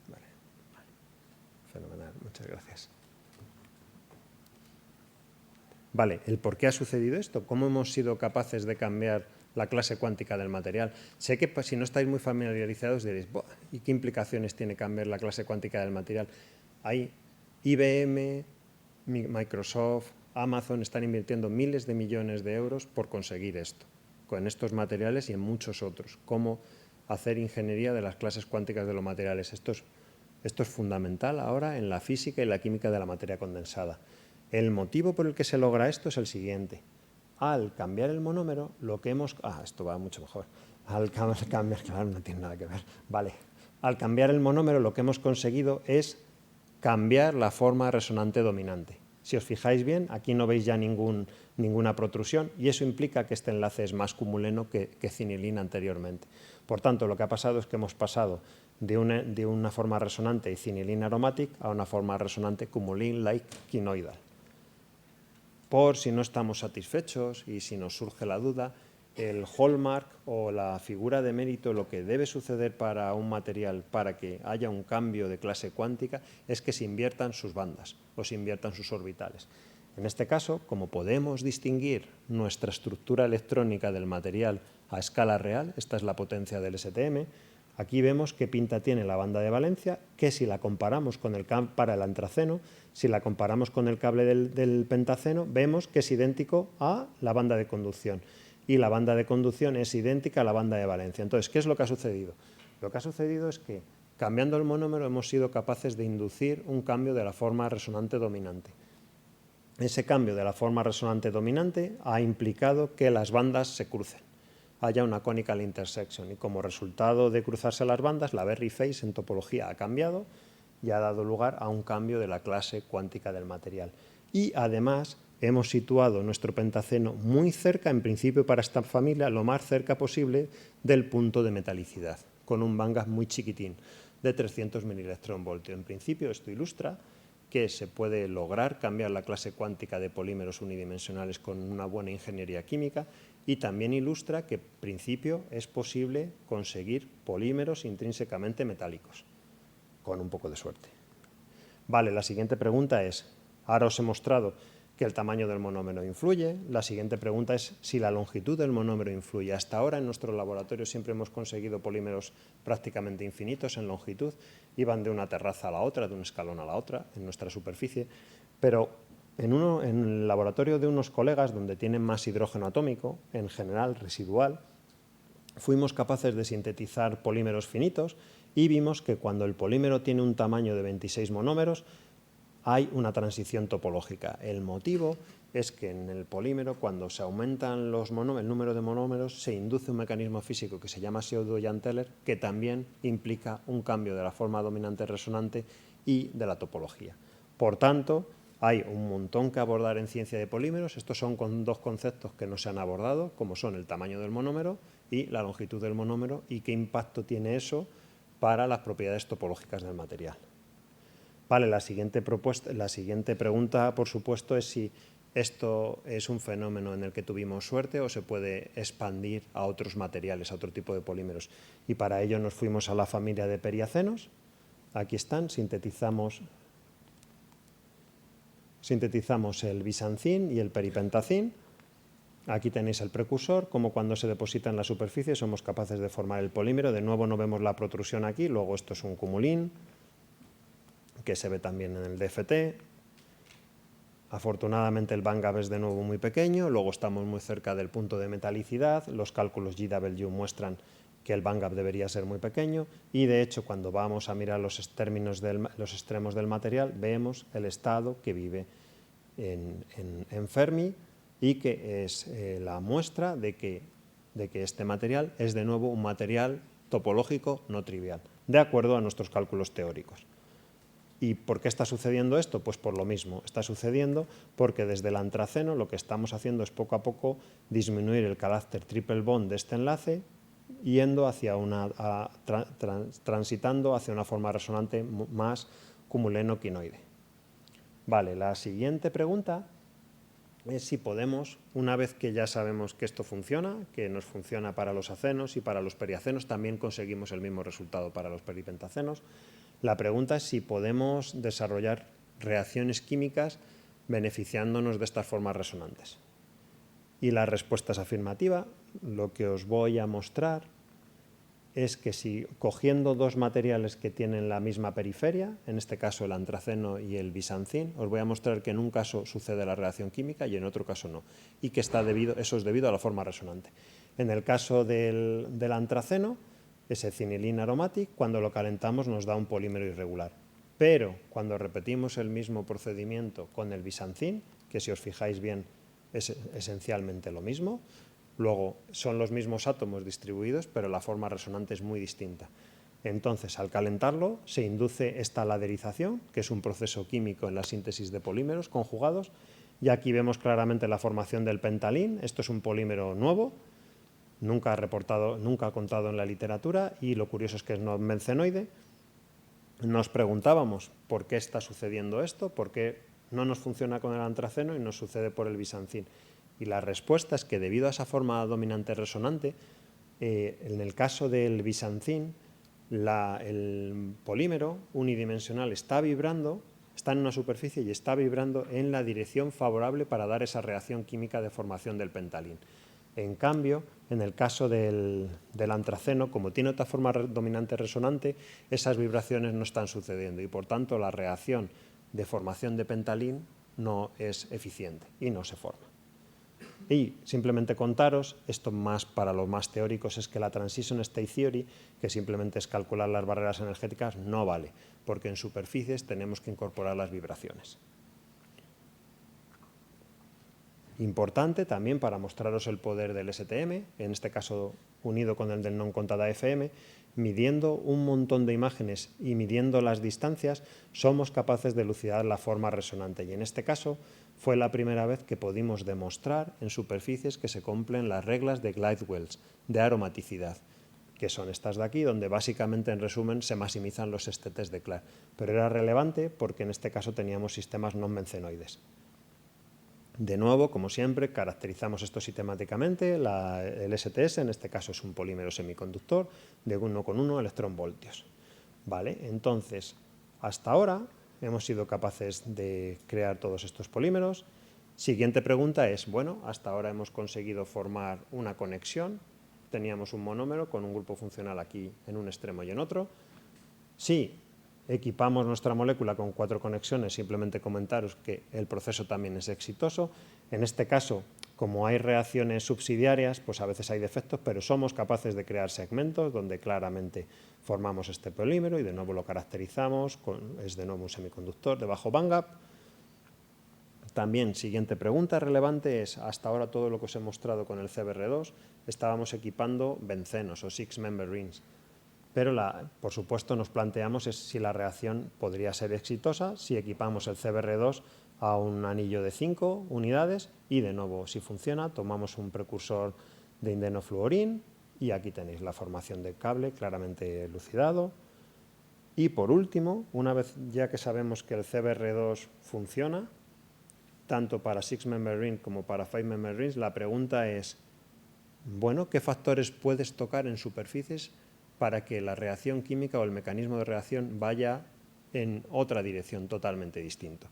Vale. Fenomenal, muchas gracias. Vale, el por qué ha sucedido esto, cómo hemos sido capaces de cambiar la clase cuántica del material. Sé que si no estáis muy familiarizados diréis, ¿y qué implicaciones tiene cambiar la clase cuántica del material? Hay IBM, Microsoft, Amazon están invirtiendo miles de millones de euros por conseguir esto, con estos materiales y en muchos otros. Cómo hacer ingeniería de las clases cuánticas de los materiales. Esto es fundamental ahora en la física y la química de la materia condensada. El motivo por el que se logra esto es el siguiente. Al cambiar el monómero, lo que hemos... esto va mucho mejor. Al cambiar, claro, no tiene nada que ver. Vale. Al cambiar el monómero, lo que hemos conseguido es cambiar la forma resonante dominante. Si os fijáis bien, aquí no veis ya ninguna protrusión y eso implica que este enlace es más cumuleno que cinilina anteriormente. Por tanto, lo que ha pasado es que hemos pasado de una forma resonante cinilina aromatic a una forma resonante cumulin-like quinoidal. Por si no estamos satisfechos y si nos surge la duda, el hallmark o la figura de mérito, lo que debe suceder para un material para que haya un cambio de clase cuántica es que se inviertan sus bandas o se inviertan sus orbitales. En este caso, como podemos distinguir nuestra estructura electrónica del material a escala real, esta es la potencia del STM, aquí vemos qué pinta tiene la banda de valencia, que si la comparamos con el cable para el antraceno, si la comparamos con el cable del pentaceno, vemos que es idéntico a la banda de conducción. Y la banda de conducción es idéntica a la banda de valencia. Entonces, ¿qué es lo que ha sucedido? Lo que ha sucedido es que, cambiando el monómero, hemos sido capaces de inducir un cambio de la forma resonante dominante. Ese cambio de la forma resonante dominante ha implicado que las bandas se crucen, haya una conical intersection, y como resultado de cruzarse las bandas, la Berry phase en topología ha cambiado y ha dado lugar a un cambio de la clase cuántica del material. Y además hemos situado nuestro pentaceno muy cerca, en principio para esta familia, lo más cerca posible del punto de metalicidad, con un bandgap muy chiquitín, de 300 milielectronvoltios. En principio esto ilustra que se puede lograr cambiar la clase cuántica de polímeros unidimensionales con una buena ingeniería química y también ilustra que, en principio, es posible conseguir polímeros intrínsecamente metálicos, con un poco de suerte. Vale, la siguiente pregunta es, ahora os he mostrado que el tamaño del monómero influye, la siguiente pregunta es si la longitud del monómero influye. Hasta ahora en nuestro laboratorio siempre hemos conseguido polímeros prácticamente infinitos en longitud, iban de una terraza a la otra, de un escalón a la otra en nuestra superficie, pero en el laboratorio de unos colegas donde tienen más hidrógeno atómico, en general residual, fuimos capaces de sintetizar polímeros finitos y vimos que cuando el polímero tiene un tamaño de 26 monómeros, hay una transición topológica. El motivo es que en el polímero, cuando se aumentan el número de monómeros, se induce un mecanismo físico que se llama pseudo-Jahn-Teller, que también implica un cambio de la forma dominante resonante y de la topología. Por tanto, hay un montón que abordar en ciencia de polímeros. Estos son dos conceptos que no se han abordado, como son el tamaño del monómero y la longitud del monómero, y qué impacto tiene eso para las propiedades topológicas del material. Vale, la siguiente pregunta, por supuesto, es si esto es un fenómeno en el que tuvimos suerte o se puede expandir a otros materiales, a otro tipo de polímeros. Y para ello nos fuimos a la familia de periacenos. Aquí están, sintetizamos el bisancín y el peripentacín. Aquí tenéis el precursor, como cuando se deposita en la superficie somos capaces de formar el polímero. De nuevo no vemos la protrusión aquí, luego esto es un cumulín, que se ve también en el DFT. Afortunadamente el bandgap es de nuevo muy pequeño, luego estamos muy cerca del punto de metalicidad, los cálculos GW muestran que el bandgap debería ser muy pequeño y de hecho cuando vamos a mirar los extremos del material vemos el estado que vive en Fermi y que es la muestra de que este material es de nuevo un material topológico no trivial, de acuerdo a nuestros cálculos teóricos. ¿Y por qué está sucediendo esto? Pues por lo mismo, está sucediendo porque desde el antraceno lo que estamos haciendo es poco a poco disminuir el carácter triple bond de este enlace, yendo hacia transitando hacia una forma resonante más cumuleno-quinoide. Vale, la siguiente pregunta es si podemos, una vez que ya sabemos que esto funciona, que nos funciona para los acenos y para los periacenos, también conseguimos el mismo resultado para los peripentacenos. La pregunta es si podemos desarrollar reacciones químicas beneficiándonos de estas formas resonantes. Y la respuesta es afirmativa. Lo que os voy a mostrar es que si cogiendo dos materiales que tienen la misma periferia, en este caso el antraceno y el bisancín, os voy a mostrar que en un caso sucede la reacción química y en otro caso no, y que eso es debido a la forma resonante. En el caso del antraceno, ese cinilín aromatic, cuando lo calentamos nos da un polímero irregular. Pero cuando repetimos el mismo procedimiento con el bisancín, que si os fijáis bien es esencialmente lo mismo, luego son los mismos átomos distribuidos, pero la forma resonante es muy distinta. Entonces, al calentarlo, se induce esta laderización, que es un proceso químico en la síntesis de polímeros conjugados, y aquí vemos claramente la formación del pentalín. Esto es un polímero nuevo, nunca contado en la literatura, y lo curioso es que es no bencenoide. Nos preguntábamos por qué está sucediendo esto, por qué no nos funciona con el antraceno y nos sucede por el bisancín. Y la respuesta es que debido a esa forma dominante resonante, en el caso del bisancín, el polímero unidimensional está vibrando, está en una superficie y está vibrando en la dirección favorable para dar esa reacción química de formación del pentalín. En cambio, en el caso del antraceno, como tiene otra forma dominante resonante, esas vibraciones no están sucediendo y, por tanto, la reacción de formación de pentalín no es eficiente y no se forma. Y simplemente contaros, esto más para los más teóricos, es que la Transition State Theory, que simplemente es calcular las barreras energéticas, no vale, porque en superficies tenemos que incorporar las vibraciones. Importante también para mostraros el poder del STM, en este caso unido con el del non-contada FM, midiendo un montón de imágenes y midiendo las distancias, somos capaces de elucidar la forma resonante. Y en este caso fue la primera vez que pudimos demostrar en superficies que se cumplen las reglas de Gleitwells de aromaticidad, que son estas de aquí, donde básicamente, en resumen, se maximizan los estetes de Clark. Pero era relevante porque en este caso teníamos sistemas no bencenoides. De nuevo, como siempre, caracterizamos esto sistemáticamente. El STS, en este caso, es un polímero semiconductor de 1,1 electronvoltios. ¿Vale? Entonces, hasta ahora hemos sido capaces de crear todos estos polímeros. Siguiente pregunta es, bueno, hasta ahora hemos conseguido formar una conexión, teníamos un monómero con un grupo funcional aquí en un extremo y en otro. Si equipamos nuestra molécula con 4 conexiones, simplemente comentaros que el proceso también es exitoso. En este caso, como hay reacciones subsidiarias, pues a veces hay defectos, pero somos capaces de crear segmentos donde claramente formamos este polímero y de nuevo lo caracterizamos, es de nuevo un semiconductor de bajo bandgap. También, siguiente pregunta relevante es, hasta ahora todo lo que os he mostrado con el CBR2, estábamos equipando bencenos o six-member rings. Pero, por supuesto, nos planteamos si la reacción podría ser exitosa si equipamos el CBR2 a un anillo de 5 unidades y, de nuevo, si funciona, tomamos un precursor de indenofluorín y aquí tenéis la formación del cable claramente elucidado. Y, por último, una vez ya que sabemos que el CBR2 funciona, tanto para six-member ring como para five-member rings, la pregunta es, bueno, ¿qué factores puedes tocar en superficies para que la reacción química o el mecanismo de reacción vaya en otra dirección totalmente distinta?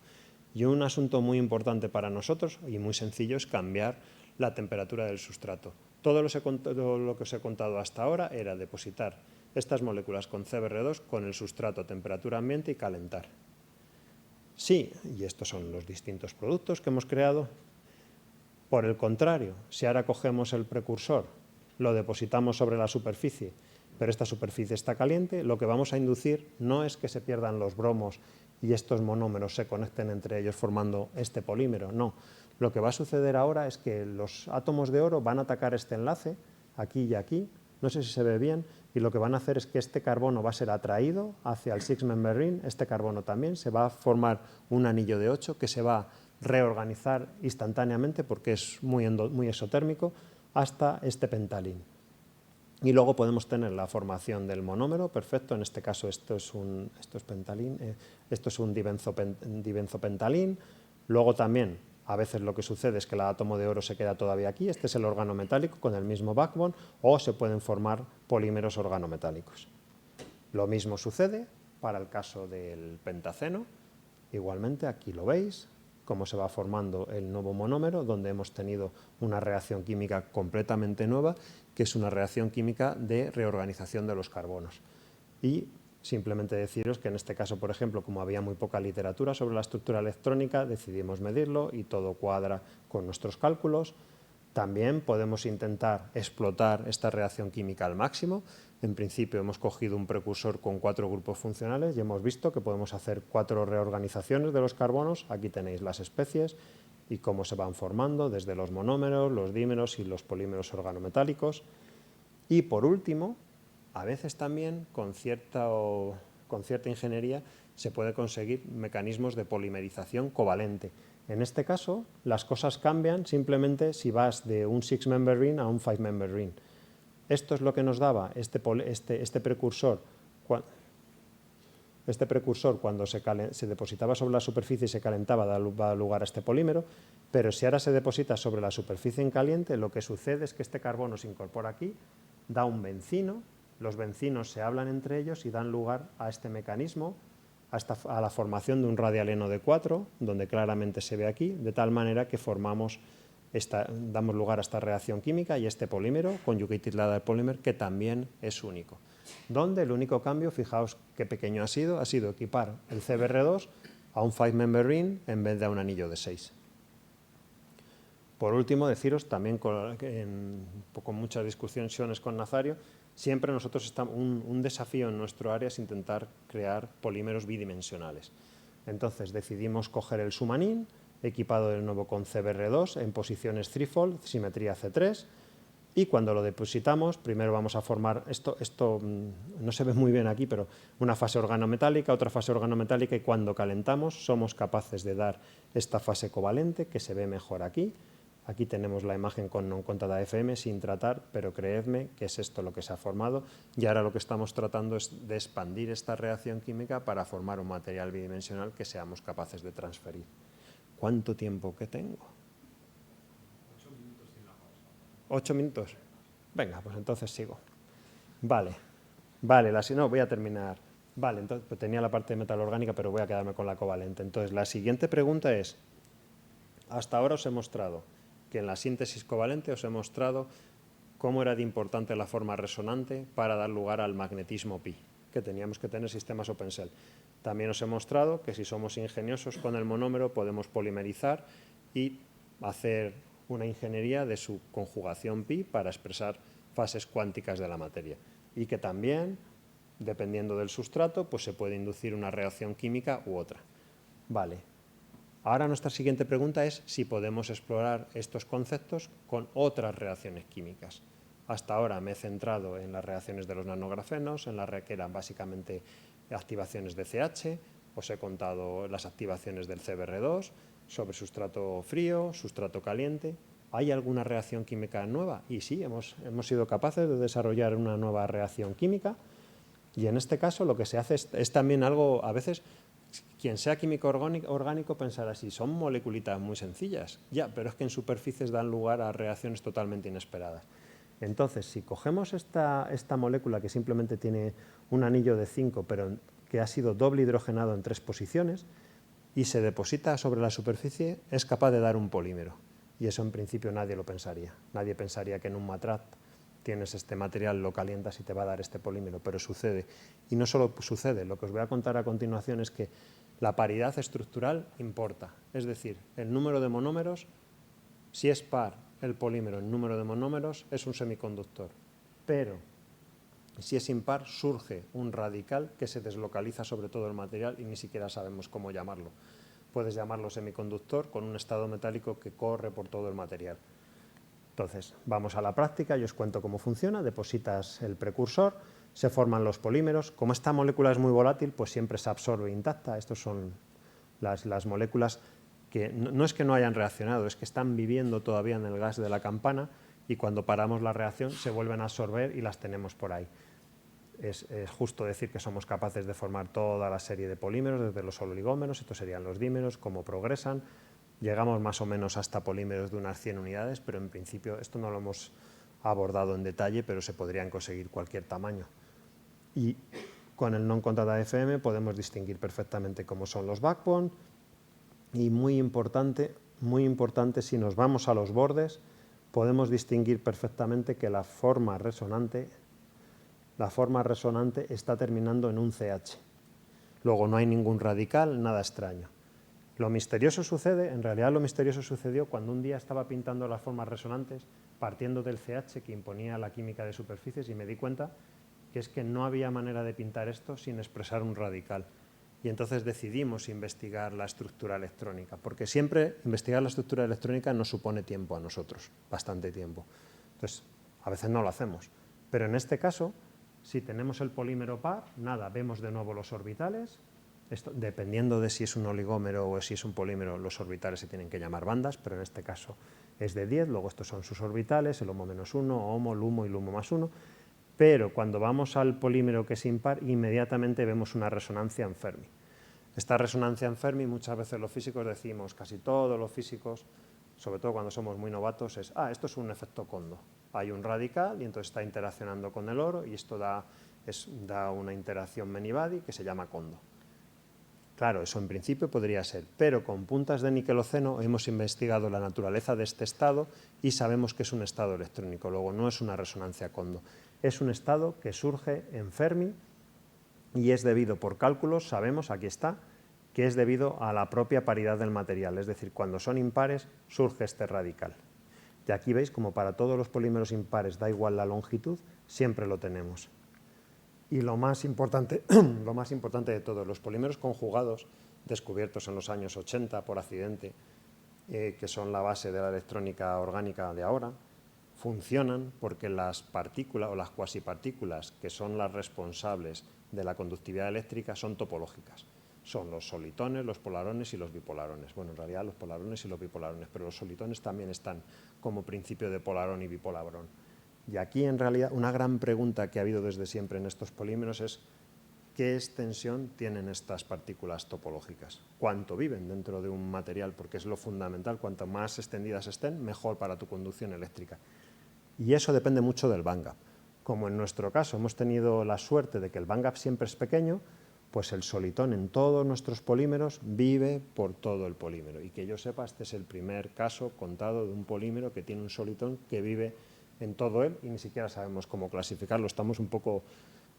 Y un asunto muy importante para nosotros y muy sencillo es cambiar la temperatura del sustrato. Todo lo que os he contado hasta ahora era depositar estas moléculas con CBR2 con el sustrato a temperatura ambiente y calentar. Sí, y estos son los distintos productos que hemos creado. Por el contrario, si ahora cogemos el precursor, lo depositamos sobre la superficie, pero esta superficie está caliente, lo que vamos a inducir no es que se pierdan los bromos y estos monómeros se conecten entre ellos formando este polímero, no. Lo que va a suceder ahora es que los átomos de oro van a atacar este enlace, aquí y aquí, no sé si se ve bien, y lo que van a hacer es que este carbono va a ser atraído hacia el six-member ring, este carbono también, se va a formar un anillo de 8 que se va a reorganizar instantáneamente porque es muy exotérmico hasta este pentalín. Y luego podemos tener la formación del monómero, perfecto, en este caso esto es un dibenzopentalín. Luego también a veces lo que sucede es que el átomo de oro se queda todavía aquí, este es el organometálico con el mismo backbone, o se pueden formar polímeros organometálicos. Lo mismo sucede para el caso del pentaceno, igualmente aquí lo veis, cómo se va formando el nuevo monómero, donde hemos tenido una reacción química completamente nueva, que es una reacción química de reorganización de los carbonos. Y simplemente deciros que en este caso, por ejemplo, como había muy poca literatura sobre la estructura electrónica, decidimos medirlo y todo cuadra con nuestros cálculos. También podemos intentar explotar esta reacción química al máximo. En principio hemos cogido un precursor con 4 grupos funcionales y hemos visto que podemos hacer 4 reorganizaciones de los carbonos. Aquí tenéis las especies y cómo se van formando desde los monómeros, los dímeros y los polímeros organometálicos. Y por último, a veces también con cierta ingeniería se puede conseguir mecanismos de polimerización covalente. En este caso, las cosas cambian simplemente si vas de un six-member ring a un five-member ring. Esto es lo que nos daba este precursor. Este precursor, cuando se depositaba sobre la superficie y se calentaba, daba lugar a este polímero, pero si ahora se deposita sobre la superficie en caliente, lo que sucede es que este carbono se incorpora aquí, da un bencino, los bencinos se hablan entre ellos y dan lugar a este mecanismo, a la formación de un radialeno de 4, donde claramente se ve aquí, de tal manera que damos lugar a esta reacción química y este polímero, conjugated ladder polymer, que también es único. Donde el único cambio, fijaos qué pequeño ha sido equipar el CBR2 a un five-member ring en vez de a un anillo de 6. Por último, deciros también con muchas discusiones con Nazario, siempre nosotros estamos, un desafío en nuestro área es intentar crear polímeros bidimensionales. Entonces decidimos coger el Sumanin, equipado de nuevo con CBR2 en posiciones threefold, simetría C3, y cuando lo depositamos, primero vamos a formar, esto no se ve muy bien aquí, pero una fase organometálica, otra fase organometálica, y cuando calentamos somos capaces de dar esta fase covalente, que se ve mejor aquí. Aquí tenemos la imagen con non contada FM sin tratar, pero creedme que es esto lo que se ha formado, y ahora lo que estamos tratando es de expandir esta reacción química para formar un material bidimensional que seamos capaces de transferir. ¿Cuánto tiempo que tengo? 8 minutos sin la pausa. 8 minutos. Venga, pues entonces sigo. Vale, voy a terminar Vale, entonces pues tenía la parte de metal orgánica, pero voy a quedarme con la covalente. Entonces, la siguiente pregunta es, hasta ahora os he mostrado que en la síntesis covalente os he mostrado cómo era de importante la forma resonante para dar lugar al magnetismo pi, que teníamos que tener sistemas open cell. También os he mostrado que si somos ingeniosos con el monómero podemos polimerizar y hacer una ingeniería de su conjugación pi para expresar fases cuánticas de la materia. Y que también, dependiendo del sustrato, pues se puede inducir una reacción química u otra. Vale. Ahora nuestra siguiente pregunta es si podemos explorar estos conceptos con otras reacciones químicas. Hasta ahora me he centrado en las reacciones de los nanografenos, en las que eran básicamente activaciones de CH, os he contado las activaciones del CBr2 sobre sustrato frío, sustrato caliente. ¿Hay alguna reacción química nueva? Y sí, hemos sido capaces de desarrollar una nueva reacción química y en este caso lo que se hace es también algo, a veces, quien sea químico orgánico pensará así, son moleculitas muy sencillas, ya, pero es que en superficies dan lugar a reacciones totalmente inesperadas. Entonces, si cogemos esta molécula que simplemente tiene un anillo de 5, pero que ha sido doble hidrogenado en 3 posiciones, y se deposita sobre la superficie, es capaz de dar un polímero. Y eso en principio nadie lo pensaría. Nadie pensaría que en un matraz tienes este material, lo calientas y te va a dar este polímero, pero sucede. Y no solo sucede, lo que os voy a contar a continuación es que la paridad estructural importa. Es decir, el número de monómeros, si es par el polímero en número de monómeros, es un semiconductor. Pero si es impar, surge un radical que se deslocaliza sobre todo el material y ni siquiera sabemos cómo llamarlo. Puedes llamarlo semiconductor con un estado metálico que corre por todo el material. Entonces, vamos a la práctica y os cuento cómo funciona. Depositas el precursor, se forman los polímeros. Como esta molécula es muy volátil, pues siempre se absorbe intacta. Estas son las moléculas que no es que no hayan reaccionado, es que están viviendo todavía en el gas de la campana y cuando paramos la reacción se vuelven a absorber y las tenemos por ahí. Es justo decir que somos capaces de formar toda la serie de polímeros, desde los oligómeros, estos serían los dímeros, cómo progresan. Llegamos más o menos hasta polímeros de unas 100 unidades, pero en principio esto no lo hemos abordado en detalle, pero se podrían conseguir cualquier tamaño. Y con el non-contact AFM podemos distinguir perfectamente cómo son los backbone y muy importante, si nos vamos a los bordes, podemos distinguir perfectamente que la forma resonante está terminando en un CH. Luego no hay ningún radical, nada extraño. Lo misterioso sucede, en realidad lo misterioso sucedió cuando un día estaba pintando las formas resonantes partiendo del CH que imponía la química de superficies y me di cuenta que es que no había manera de pintar esto sin expresar un radical. Y entonces decidimos investigar la estructura electrónica, porque siempre investigar la estructura electrónica nos supone tiempo a nosotros, bastante tiempo. Entonces, a veces no lo hacemos, pero en este caso, si tenemos el polímero par, nada, vemos de nuevo los orbitales. Esto, dependiendo de si es un oligómero o si es un polímero, los orbitales se tienen que llamar bandas, pero en este caso es de 10, luego estos son sus orbitales, el HOMO menos 1, HOMO, LUMO y LUMO más 1, pero cuando vamos al polímero que es impar, inmediatamente vemos una resonancia en Fermi. Esta resonancia en Fermi, muchas veces los físicos decimos, casi todos los físicos, sobre todo cuando somos muy novatos, es, esto es un efecto Kondo. Hay un radical y entonces está interaccionando con el oro y esto da una interacción many-body que se llama Kondo. Claro, eso en principio podría ser, pero con puntas de niqueloceno hemos investigado la naturaleza de este estado y sabemos que es un estado electrónico, luego no es una resonancia Kondo. Es un estado que surge en Fermi y es debido por cálculos, sabemos, aquí está, que es debido a la propia paridad del material, es decir, cuando son impares surge este radical. Y aquí veis como para todos los polímeros impares da igual la longitud, siempre lo tenemos. Y lo más importante de todos, los polímeros conjugados, descubiertos en los años 80 por accidente, que son la base de la electrónica orgánica de ahora, funcionan porque las partículas o las cuasipartículas que son las responsables de la conductividad eléctrica son topológicas. Son los solitones, los polarones y los bipolarones. Bueno, en realidad los polarones y los bipolarones, pero los solitones también están como principio de polarón y bipolarón. Y aquí, en realidad, una gran pregunta que ha habido desde siempre en estos polímeros es ¿qué extensión tienen estas partículas topológicas? ¿Cuánto viven dentro de un material? Porque es lo fundamental, cuanto más extendidas estén, mejor para tu conducción eléctrica. Y eso depende mucho del bandgap. Como en nuestro caso hemos tenido la suerte de que el bandgap siempre es pequeño, pues el solitón en todos nuestros polímeros vive por todo el polímero. Y que yo sepa, este es el primer caso contado de un polímero que tiene un solitón que vive en todo él y ni siquiera sabemos cómo clasificarlo. Estamos un poco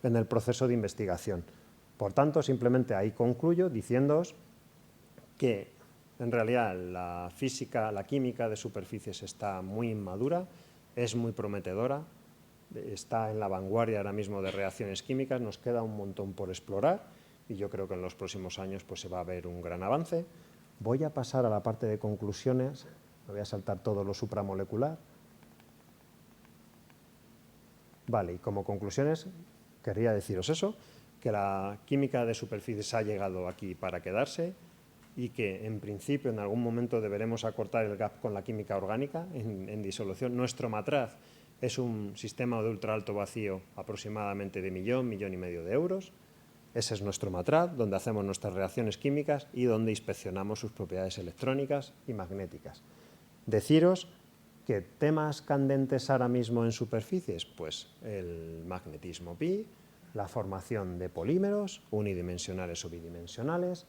en el proceso de investigación. Por tanto, simplemente ahí concluyo diciéndoos que en realidad la física, la química de superficies está muy inmadura, es muy prometedora, está en la vanguardia ahora mismo de reacciones químicas, nos queda un montón por explorar y yo creo que en los próximos años pues, se va a ver un gran avance. Voy a pasar a la parte de conclusiones, me voy a saltar todo lo supramolecular. Vale, y como conclusiones querría deciros eso, que la química de superficies ha llegado aquí para quedarse y que en principio en algún momento deberemos acortar el gap con la química orgánica en disolución. Nuestro matraz es un sistema de ultra alto vacío aproximadamente de millón y medio de euros. Ese es nuestro matraz, donde hacemos nuestras reacciones químicas y donde inspeccionamos sus propiedades electrónicas y magnéticas. Deciros que temas candentes ahora mismo en superficies, pues el magnetismo pi, la formación de polímeros unidimensionales o bidimensionales.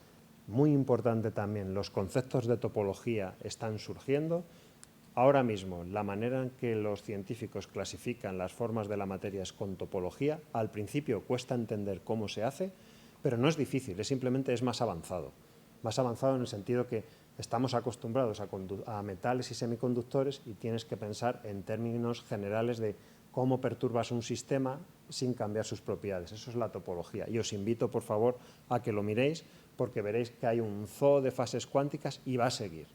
Muy importante también, los conceptos de topología están surgiendo. Ahora mismo, la manera en que los científicos clasifican las formas de la materia es con topología. Al principio cuesta entender cómo se hace, pero no es difícil, simplemente es más avanzado. Más avanzado en el sentido que estamos acostumbrados a metales y semiconductores y tienes que pensar en términos generales de cómo perturbas un sistema sin cambiar sus propiedades. Eso es la topología. Y os invito, por favor, a que lo miréis, porque veréis que hay un zoo de fases cuánticas y va a seguir.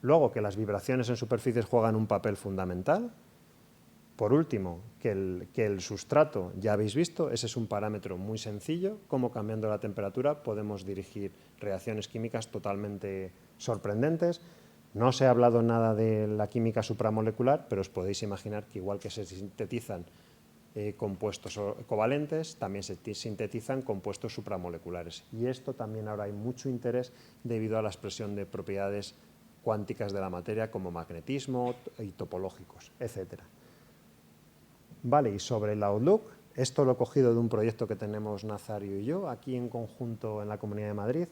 Luego, que las vibraciones en superficies juegan un papel fundamental. Por último, que el sustrato, ya habéis visto, ese es un parámetro muy sencillo, cómo cambiando la temperatura podemos dirigir reacciones químicas totalmente sorprendentes. No os he hablado nada de la química supramolecular, pero os podéis imaginar que igual que se sintetizan compuestos covalentes, también se sintetizan compuestos supramoleculares. Y esto también ahora hay mucho interés debido a la expresión de propiedades cuánticas de la materia como magnetismo y topológicos, etc. Vale, y sobre el Outlook, esto lo he cogido de un proyecto que tenemos Nazario y yo, aquí en conjunto en la Comunidad de Madrid.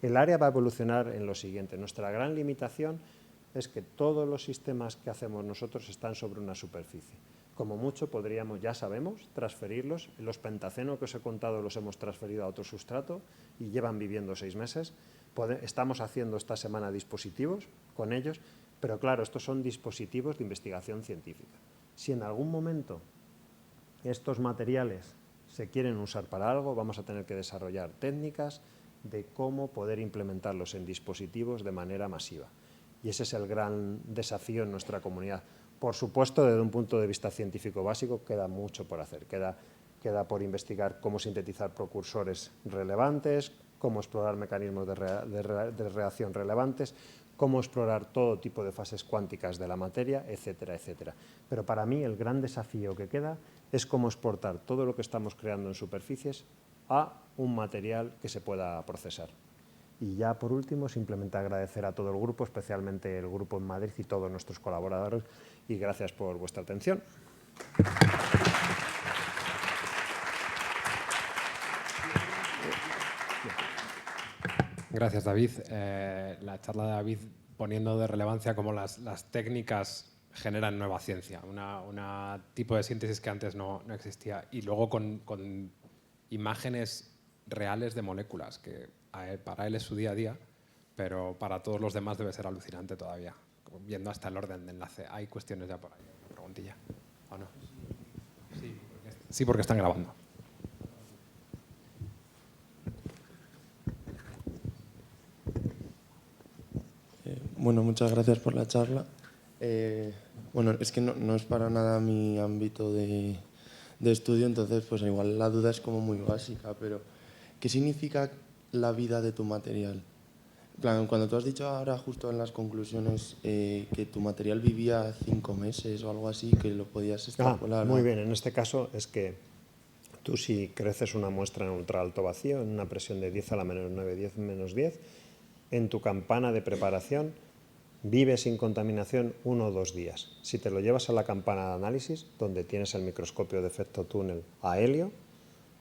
El área va a evolucionar en lo siguiente. Nuestra gran limitación es que todos los sistemas que hacemos nosotros están sobre una superficie. Como mucho podríamos, ya sabemos, transferirlos. Los pentaceno que os he contado los hemos transferido a otro sustrato y llevan viviendo 6 meses. Estamos haciendo esta semana dispositivos con ellos, pero claro, estos son dispositivos de investigación científica. Si en algún momento estos materiales se quieren usar para algo, vamos a tener que desarrollar técnicas de cómo poder implementarlos en dispositivos de manera masiva. Y ese es el gran desafío en nuestra comunidad. Por supuesto, desde un punto de vista científico básico, queda mucho por hacer. Queda por investigar cómo sintetizar precursores relevantes, cómo explorar mecanismos de reacción relevantes, cómo explorar todo tipo de fases cuánticas de la materia, etcétera, etcétera. Pero para mí el gran desafío que queda es cómo exportar todo lo que estamos creando en superficies a un material que se pueda procesar. Y ya por último, simplemente agradecer a todo el grupo, especialmente el grupo en Madrid y todos nuestros colaboradores, y gracias por vuestra atención. Gracias, David. La charla de David poniendo de relevancia cómo las técnicas generan nueva ciencia, un tipo de síntesis que antes no existía, y luego con imágenes reales de moléculas, que para él es su día a día, pero para todos los demás debe ser alucinante todavía, viendo hasta el orden de enlace. Hay cuestiones ya por ahí, preguntilla, ¿o no? Sí, porque están grabando. Bueno, muchas gracias por la charla. Bueno, es que no es para nada mi ámbito de estudio, entonces pues igual la duda es como muy básica, pero ¿qué significa la vida de tu material? En plan, cuando tú has dicho ahora justo en las conclusiones que tu material vivía 5 meses o algo así, que lo podías extrapolar. Muy bien, en este caso es que tú si creces una muestra en ultra alto vacío, en una presión de 10 a la menos 9, 10 menos 10, en tu campana de preparación vive sin contaminación 1 o 2 días. Si te lo llevas a la campana de análisis, donde tienes el microscopio de efecto túnel a helio,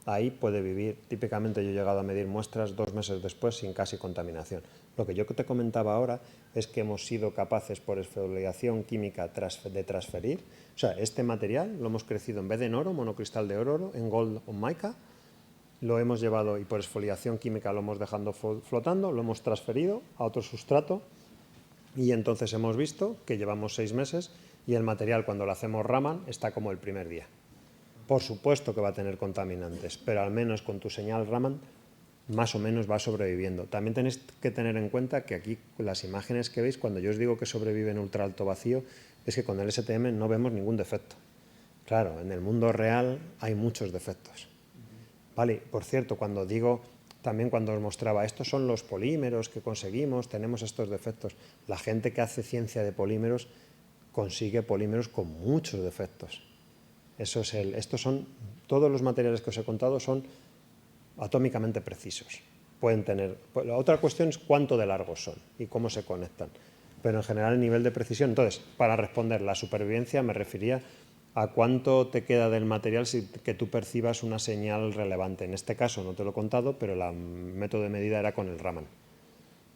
ahí puede vivir. Típicamente yo he llegado a medir muestras 2 meses después sin casi contaminación. Lo que yo te comentaba ahora es que hemos sido capaces por esfoliación química de transferir, o sea, este material lo hemos crecido en vez de en oro, monocristal de oro, en gold o mica, lo hemos llevado y por esfoliación química lo hemos dejado flotando, lo hemos transferido a otro sustrato y entonces hemos visto que llevamos 6 meses y el material cuando lo hacemos Raman está como el primer día. Por supuesto que va a tener contaminantes, pero al menos con tu señal Raman más o menos va sobreviviendo. También tenéis que tener en cuenta que aquí las imágenes que veis, cuando yo os digo que sobrevive en ultra alto vacío, es que con el STM no vemos ningún defecto. Claro, en el mundo real hay muchos defectos. Vale, por cierto, cuando digo, también cuando os mostraba, estos son los polímeros que conseguimos, tenemos estos defectos. La gente que hace ciencia de polímeros consigue polímeros con muchos defectos. Estos son, todos los materiales que os he contado son atómicamente precisos. Pueden tener, la otra cuestión es cuánto de largos son y cómo se conectan. Pero en general el nivel de precisión. Entonces, para responder la supervivencia me refería a cuánto te queda del material si que tú percibas una señal relevante. En este caso no te lo he contado, pero el método de medida era con el Raman.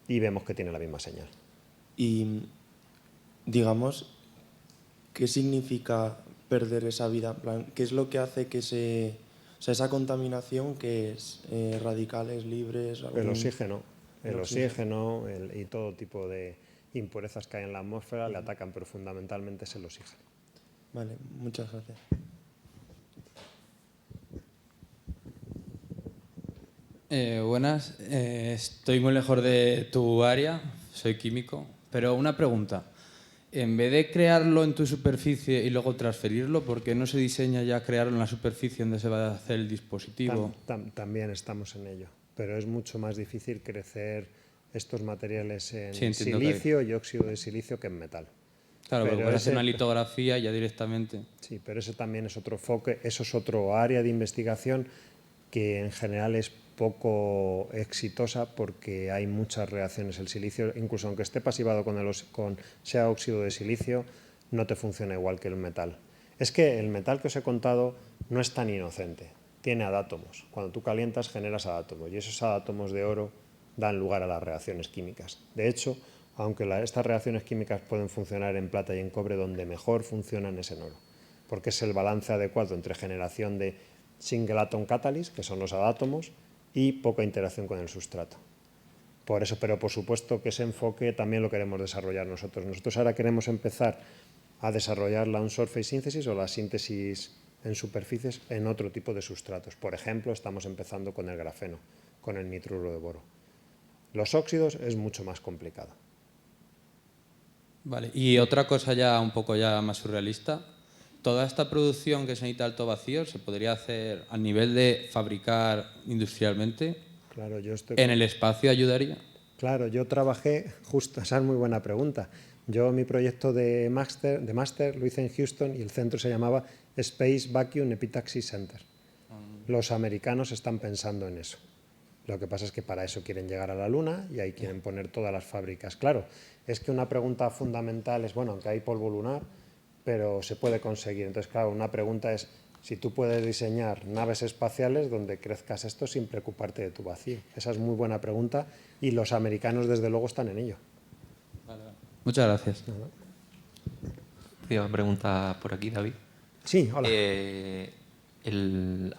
Y vemos que tiene la misma señal. Y, digamos, ¿qué significa perder esa vida? En plan, ¿qué es lo que hace que o sea, esa contaminación que es radicales libres? El oxígeno. El oxígeno y todo tipo de impurezas que hay en la atmósfera le atacan, pero fundamentalmente es el oxígeno. Vale, muchas gracias. Buenas, estoy muy lejos de tu área, soy químico, pero una pregunta. En vez de crearlo en tu superficie y luego transferirlo, ¿por qué no se diseña ya crearlo en la superficie donde se va a hacer el dispositivo? También estamos en ello, pero es mucho más difícil crecer estos materiales en Sí, entiendo silicio y óxido de silicio que en metal. Claro, pero puedes hacer ese- una litografía ya directamente. Sí, pero eso también es otro foco, eso es otro área de investigación que en general es poco exitosa porque hay muchas reacciones. El silicio, incluso aunque esté pasivado sea óxido de silicio, no te funciona igual que el metal. Es que el metal que os he contado no es tan inocente, tiene adátomos. Cuando tú calientas generas adátomos y esos adátomos de oro dan lugar a las reacciones químicas. De hecho, aunque estas reacciones químicas pueden funcionar en plata y en cobre, donde mejor funcionan es en oro, porque es el balance adecuado entre generación de single atom catalyst, que son los adátomos, y poca interacción con el sustrato. Por eso, pero por supuesto que ese enfoque también lo queremos desarrollar nosotros. Nosotros ahora queremos empezar a desarrollar la on-surface síntesis o la síntesis en superficies en otro tipo de sustratos. Por ejemplo, estamos empezando con el grafeno, con el nitruro de boro. Los óxidos es mucho más complicado. Vale, y otra cosa ya un poco ya más surrealista. Toda esta producción que se necesita alto vacío se podría hacer al nivel de fabricar industrialmente. Claro, ¿En el espacio ayudaría? Claro, yo trabajé, justo, esa es muy buena pregunta. Yo mi proyecto de máster lo hice en Houston y el centro se llamaba Space Vacuum Epitaxy Center. Los americanos están pensando en eso. Lo que pasa es que para eso quieren llegar a la Luna y ahí quieren poner todas las fábricas. Claro, es que una pregunta fundamental es, bueno, aunque hay polvo lunar, pero se puede conseguir. Entonces, claro, una pregunta es si tú puedes diseñar naves espaciales donde crezcas esto sin preocuparte de tu vacío. Esa es muy buena pregunta y los americanos, desde luego, están en ello. Vale. Muchas gracias. Te iba a preguntar por aquí, David. Sí, hola.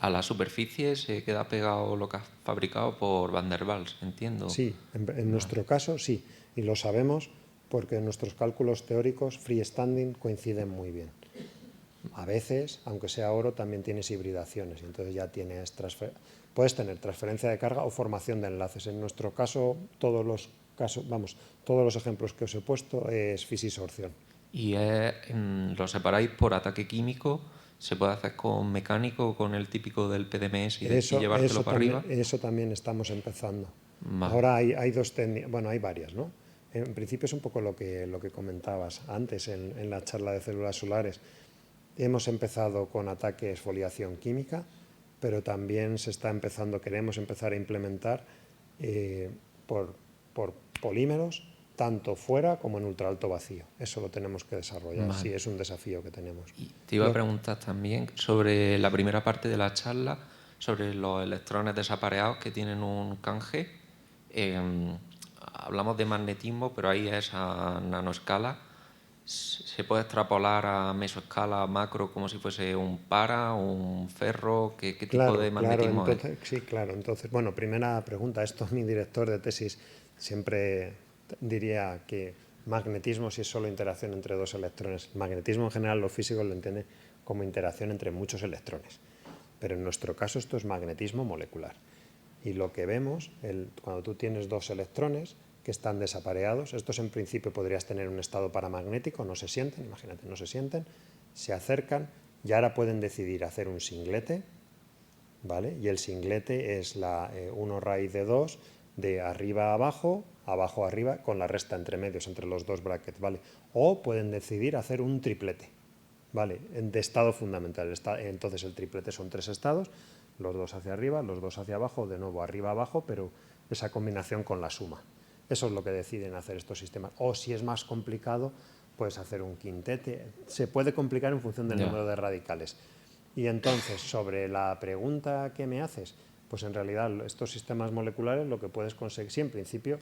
A la superficie se queda pegado lo que has fabricado por Van der Waals, entiendo. Sí, en nuestro caso sí, y lo sabemos porque nuestros cálculos teóricos freestanding coinciden muy bien. A veces, aunque sea oro, también tienes hibridaciones y entonces ya puedes tener transferencia de carga o formación de enlaces. En nuestro caso, todos los ejemplos que os he puesto es fisisorción. ¿Y lo separáis por ataque químico? ¿Se puede hacer con mecánico, con el típico del PDMS y llevártelo para arriba? Eso también estamos empezando. Vale. Ahora hay dos técnicas, bueno, hay varias, ¿no? En principio es un poco lo que comentabas antes en la charla de células solares. Hemos empezado con ataque exfoliación química, pero también queremos empezar a implementar por polímeros, tanto fuera como en ultra alto vacío. Eso lo tenemos que desarrollar, Vale. sí, es un desafío que tenemos. Y te iba a preguntar también sobre la primera parte de la charla, sobre los electrones desapareados que tienen un canje. Hablamos de magnetismo, pero ahí es a nanoescala. ¿Se puede extrapolar a mesoescala, a macro, como si fuese un para, un ferro? ¿Qué tipo de magnetismo es? Sí, claro. Entonces, bueno, primera pregunta. Esto mi director de tesis siempre diría que magnetismo si es solo interacción entre dos electrones. Magnetismo en general los físicos lo entienden como interacción entre muchos electrones. Pero en nuestro caso esto es magnetismo molecular. Y lo que vemos, cuando tú tienes dos electrones que están desapareados, estos en principio podrías tener un estado paramagnético, no se sienten, imagínate, no se sienten, se acercan y ahora pueden decidir hacer un singlete, ¿vale? Y el singlete es la 1 raíz de 2 de arriba a abajo, abajo a arriba, con la resta entre medios, entre los dos brackets, ¿vale? O pueden decidir hacer un triplete, ¿vale? De estado fundamental. Entonces el triplete son 3 estados, los dos hacia arriba, los dos hacia abajo, de nuevo arriba abajo, pero esa combinación con la suma. Eso es lo que deciden hacer estos sistemas. O si es más complicado, puedes hacer un quintete. Se puede complicar en función del número de radicales. Y entonces, sobre la pregunta que me haces, pues en realidad estos sistemas moleculares lo que puedes conseguir, sí, en principio,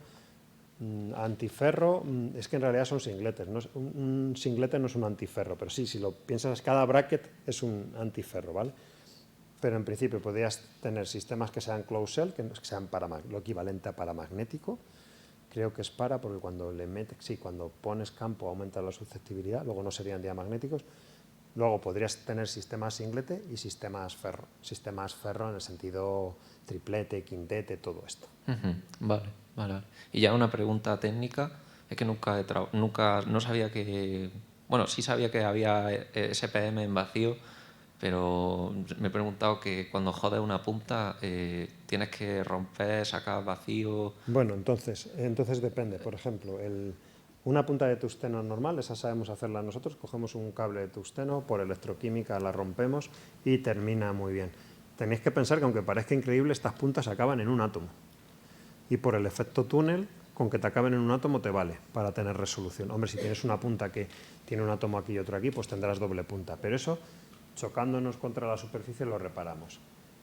antiferro, es que en realidad son singletes. Un singlete no es un antiferro, pero sí, si lo piensas, cada bracket es un antiferro, ¿vale? Pero en principio podrías tener sistemas que sean closed cell, que sean lo equivalente a paramagnético. Creo que es porque cuando cuando pones campo aumenta la susceptibilidad, luego no serían diamagnéticos. Luego podrías tener sistemas singlete y sistemas ferro. Sistemas ferro en el sentido triplete, quintete, todo esto. Vale. Y ya una pregunta técnica, es que nunca no sabía que... Bueno, sí sabía que había SPM en vacío, pero me he preguntado que cuando jodes una punta tienes que romper, sacar vacío... Bueno, entonces depende. Por ejemplo, una punta de tungsteno normal, esa sabemos hacerla nosotros, cogemos un cable de tungsteno, por electroquímica la rompemos y termina muy bien. Tenéis que pensar que aunque parezca increíble, estas puntas acaban en un átomo. Y por el efecto túnel, con que te acaben en un átomo te vale para tener resolución. Hombre, si tienes una punta que tiene un átomo aquí y otro aquí, pues tendrás doble punta. Pero eso, chocándonos contra la superficie, lo reparamos.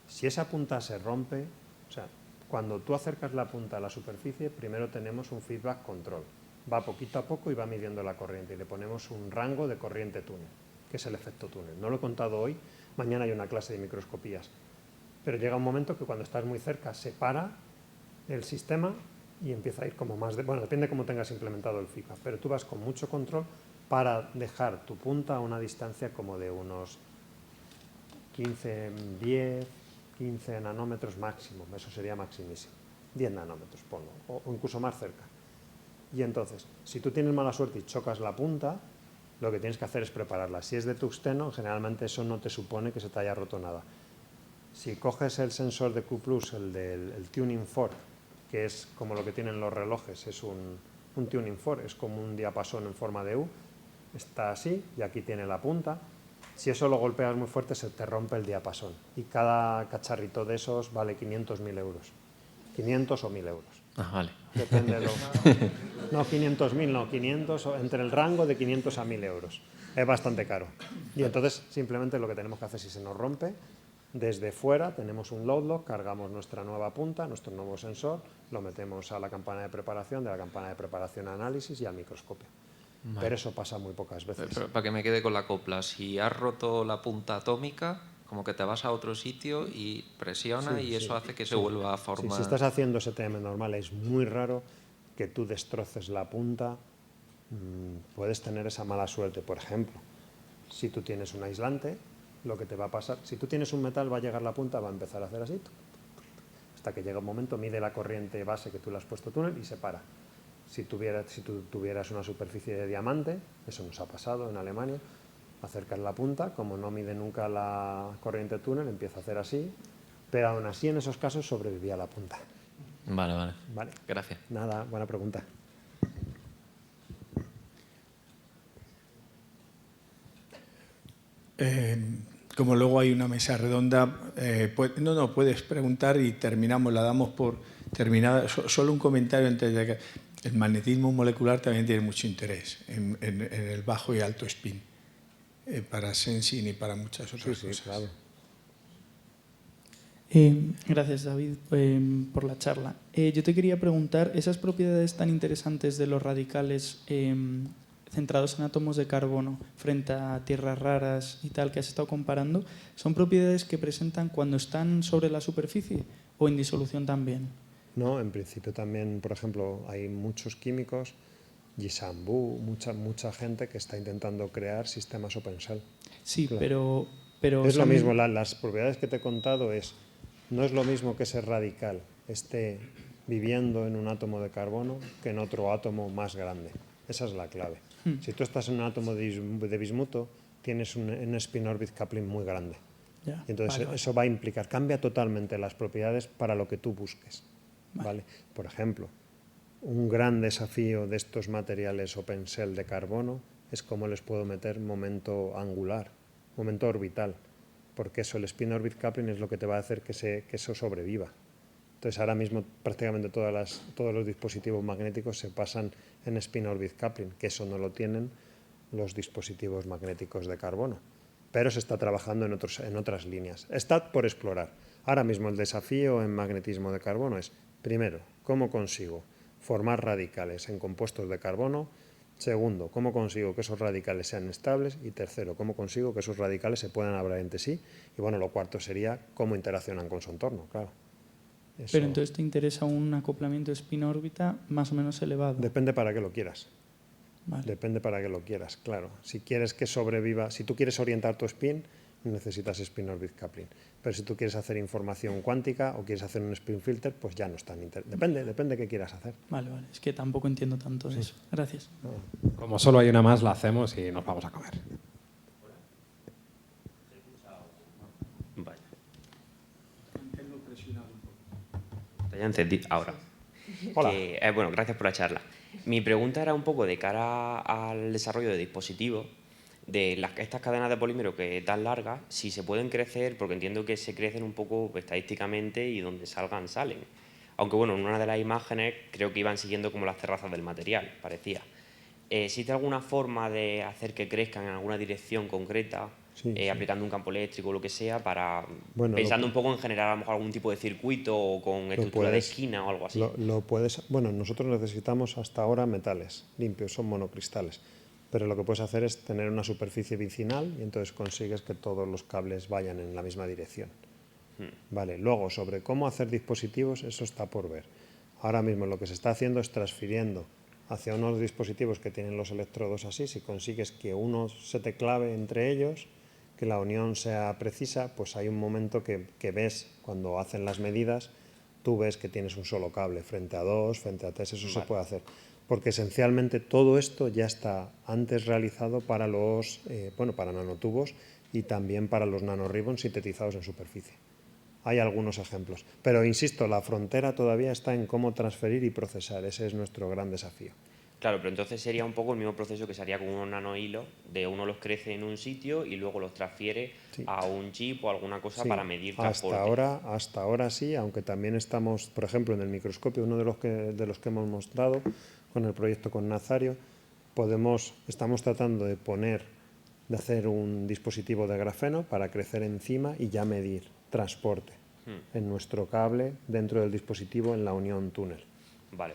Si esa punta se rompe, o sea, cuando tú acercas la punta a la superficie, primero tenemos un feedback control. Va poquito a poco y va midiendo la corriente y le ponemos un rango de corriente túnel, que es el efecto túnel. No lo he contado hoy, mañana hay una clase de microscopías. Pero llega un momento que cuando estás muy cerca se para el sistema y empieza a ir como más... Bueno, depende de cómo tengas implementado el feedback, pero tú vas con mucho control para dejar tu punta a una distancia como de unos 10, 15 nanómetros máximo, eso sería maximísimo. 10 nanómetros, ponlo, o incluso más cerca. Y entonces, si tú tienes mala suerte y chocas la punta, lo que tienes que hacer es prepararla. Si es de tungsteno, generalmente eso no te supone que se te haya roto nada. Si coges el sensor de Q+, el del tuning fork, que es como lo que tienen los relojes, es un tuning fork, es como un diapasón en forma de U, está así y aquí tiene la punta. Si eso lo golpeas muy fuerte se te rompe el diapasón y cada cacharrito de esos vale 500.000 euros. 500 o 1.000 euros. Vale. Depende de lo... No, 500.000, no, 500, entre el rango de 500 a 1.000 euros. Es bastante caro. Y entonces simplemente lo que tenemos que hacer si se nos rompe, desde fuera tenemos un load lock, cargamos nuestra nueva punta, nuestro nuevo sensor, lo metemos a la campana de preparación, de la campana de preparación a análisis y al microscopio. Vale. Pero eso pasa muy pocas veces. Pero para que me quede con la copla, si has roto la punta atómica, como que te vas a otro sitio y presiona y eso hace que se vuelva a formar... Si estás haciendo STM normal, es muy raro que tú destroces la punta. Puedes tener esa mala suerte. Por ejemplo, si tú tienes un aislante, lo que te va a pasar, si tú tienes un metal, va a llegar la punta, va a empezar a hacer así, hasta que llega un momento, mide la corriente base que tú le has puesto túnel y se para. Si tú tuvieras una superficie de diamante, eso nos ha pasado en Alemania, acercas la punta, como no mide nunca la corriente túnel, empieza a hacer así, pero aún así en esos casos sobrevivía la punta. Vale. Vale. Gracias. Nada, buena pregunta. Como luego hay una mesa redonda, puedes preguntar y terminamos, la damos por terminada. Solo un comentario antes de que el magnetismo molecular también tiene mucho interés en el bajo y alto spin, para sensing y para muchas otras cosas. Claro. Gracias, David, por la charla. Yo te quería preguntar, esas propiedades tan interesantes de los radicales centrados en átomos de carbono frente a tierras raras y tal que has estado comparando, ¿son propiedades que presentan cuando están sobre la superficie o en disolución también? No, en principio también, por ejemplo, hay muchos químicos, Jisambu, mucha gente que está intentando crear sistemas OpenShell. Sí, Claro. pero Es lo son- mismo, las propiedades que te he contado no es lo mismo que ese radical esté viviendo en un átomo de carbono que en otro átomo más grande. Esa es la clave. Si tú estás en un átomo de bismuto, tienes un spin-orbit coupling muy grande. Ya, Y entonces vale. eso va a implicar, cambia totalmente las propiedades para lo que tú busques. ¿Vale? Por ejemplo, un gran desafío de estos materiales OpenShell de carbono es cómo les puedo meter momento angular, momento orbital, porque eso, el spin-orbit coupling es lo que te va a hacer que eso sobreviva. Entonces, ahora mismo prácticamente todos los dispositivos magnéticos se pasan en spin-orbit coupling, que eso no lo tienen los dispositivos magnéticos de carbono. Pero se está trabajando en otras líneas. Está por explorar. Ahora mismo el desafío en magnetismo de carbono es, primero, ¿cómo consigo formar radicales en compuestos de carbono? Segundo, ¿cómo consigo que esos radicales sean estables? Y tercero, ¿cómo consigo que esos radicales se puedan hablar entre sí? Y bueno, lo cuarto sería cómo interaccionan con su entorno, claro. Eso Pero entonces te interesa un acoplamiento spin-órbita más o menos elevado. depende para qué lo quieras. Vale. Depende para qué lo quieras, claro. Si quieres que sobreviva, si tú quieres orientar tu spin, necesitas spin-orbit coupling. Pero si tú quieres hacer información cuántica o quieres hacer un spin filter, pues ya no es tan depende qué quieras hacer. Vale, es que tampoco entiendo tanto de eso. Gracias. Como solo hay una más, la hacemos y nos vamos a comer. Vale. Está ya encendido ahora. Hola. Bueno, gracias por la charla. Mi pregunta era un poco de cara al desarrollo de dispositivos, de estas cadenas de polímero que tan largas, si se pueden crecer, porque entiendo que se crecen un poco estadísticamente y donde salgan, salen. Aunque bueno, en una de las imágenes creo que iban siguiendo como las terrazas del material, parecía. ¿Existe alguna forma de hacer que crezcan en alguna dirección concreta, Sí. aplicando un campo eléctrico o lo que sea, para Bueno, pensando un poco en generar a lo mejor algún tipo de circuito o con estructura de esquina o algo así? Bueno, nosotros necesitamos hasta ahora metales limpios, son monocristales. Pero lo que puedes hacer es tener una superficie vicinal y entonces consigues que todos los cables vayan en la misma dirección. Vale, luego, sobre cómo hacer dispositivos, eso está por ver. Ahora mismo lo que se está haciendo es transfiriendo hacia unos dispositivos que tienen los electrodos así. Si consigues que uno se te clave entre ellos, que la unión sea precisa, pues hay un momento que ves, cuando hacen las medidas, tú ves que tienes un solo cable frente a dos, frente a tres, eso se puede hacer. Porque esencialmente todo esto ya está antes realizado para para nanotubos y también para los nanoribbons sintetizados en superficie. Hay algunos ejemplos. Pero insisto, la frontera todavía está en cómo transferir y procesar. Ese es nuestro gran desafío. Claro, pero entonces sería un poco el mismo proceso que se haría con unos nanohilos, de uno los crece en un sitio y luego los transfiere a un chip o alguna cosa para medir transporte. Hasta ahora sí, aunque también estamos, por ejemplo, en el microscopio, uno de los que hemos mostrado con el proyecto con Nazario, estamos tratando de hacer un dispositivo de grafeno para crecer encima y ya medir transporte en nuestro cable dentro del dispositivo en la unión túnel. Vale.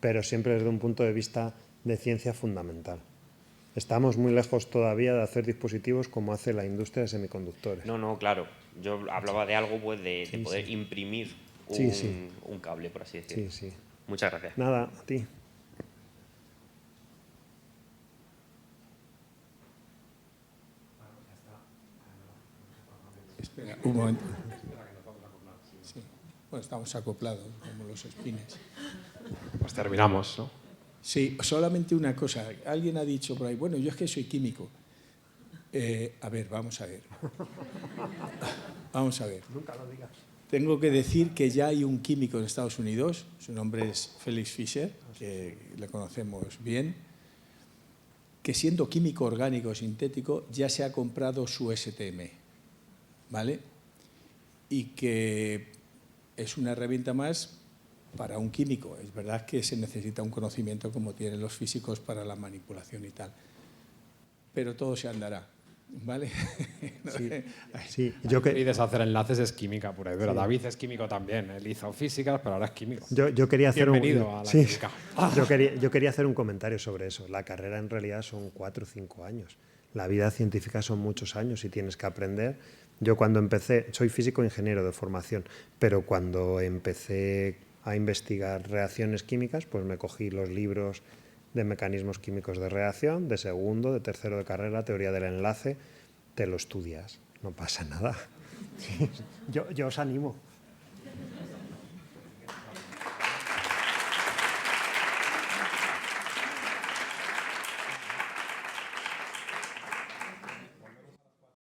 Pero siempre desde un punto de vista de ciencia fundamental. Estamos muy lejos todavía de hacer dispositivos como hace la industria de semiconductores. No, claro. Yo hablaba de algo pues de poder imprimir un cable, por así decirlo. Sí. Muchas gracias. Nada, a ti. Espera, un momento. Sí. Bueno, estamos acoplados, como los espines. Pues terminamos, ¿no? Sí, solamente una cosa. Alguien ha dicho por ahí, bueno, yo es que soy químico. A ver, vamos a ver. Vamos a ver. Nunca lo digas. Tengo que decir que ya hay un químico en Estados Unidos, su nombre es Felix Fischer, que le conocemos bien, que siendo químico orgánico sintético ya se ha comprado su STM, ¿vale? Y que es una herramienta más para un químico. Es verdad que se necesita un conocimiento como tienen los físicos para la manipulación y tal, pero todo se andará. ¿vale? Sí, Y deshacer enlaces es química pura y dura. Sí. David es químico también. Él hizo físicas, pero ahora es químico. Yo quería hacer Bienvenido a la química. Yo quería hacer un comentario sobre eso. La carrera en realidad son 4 o 5 años. La vida científica son muchos años y tienes que aprender. Yo cuando empecé, soy físico ingeniero de formación, pero cuando empecé a investigar reacciones químicas, pues me cogí los libros de mecanismos químicos de reacción, de segundo, de tercero de carrera, teoría del enlace, te lo estudias, no pasa nada. Yo os animo.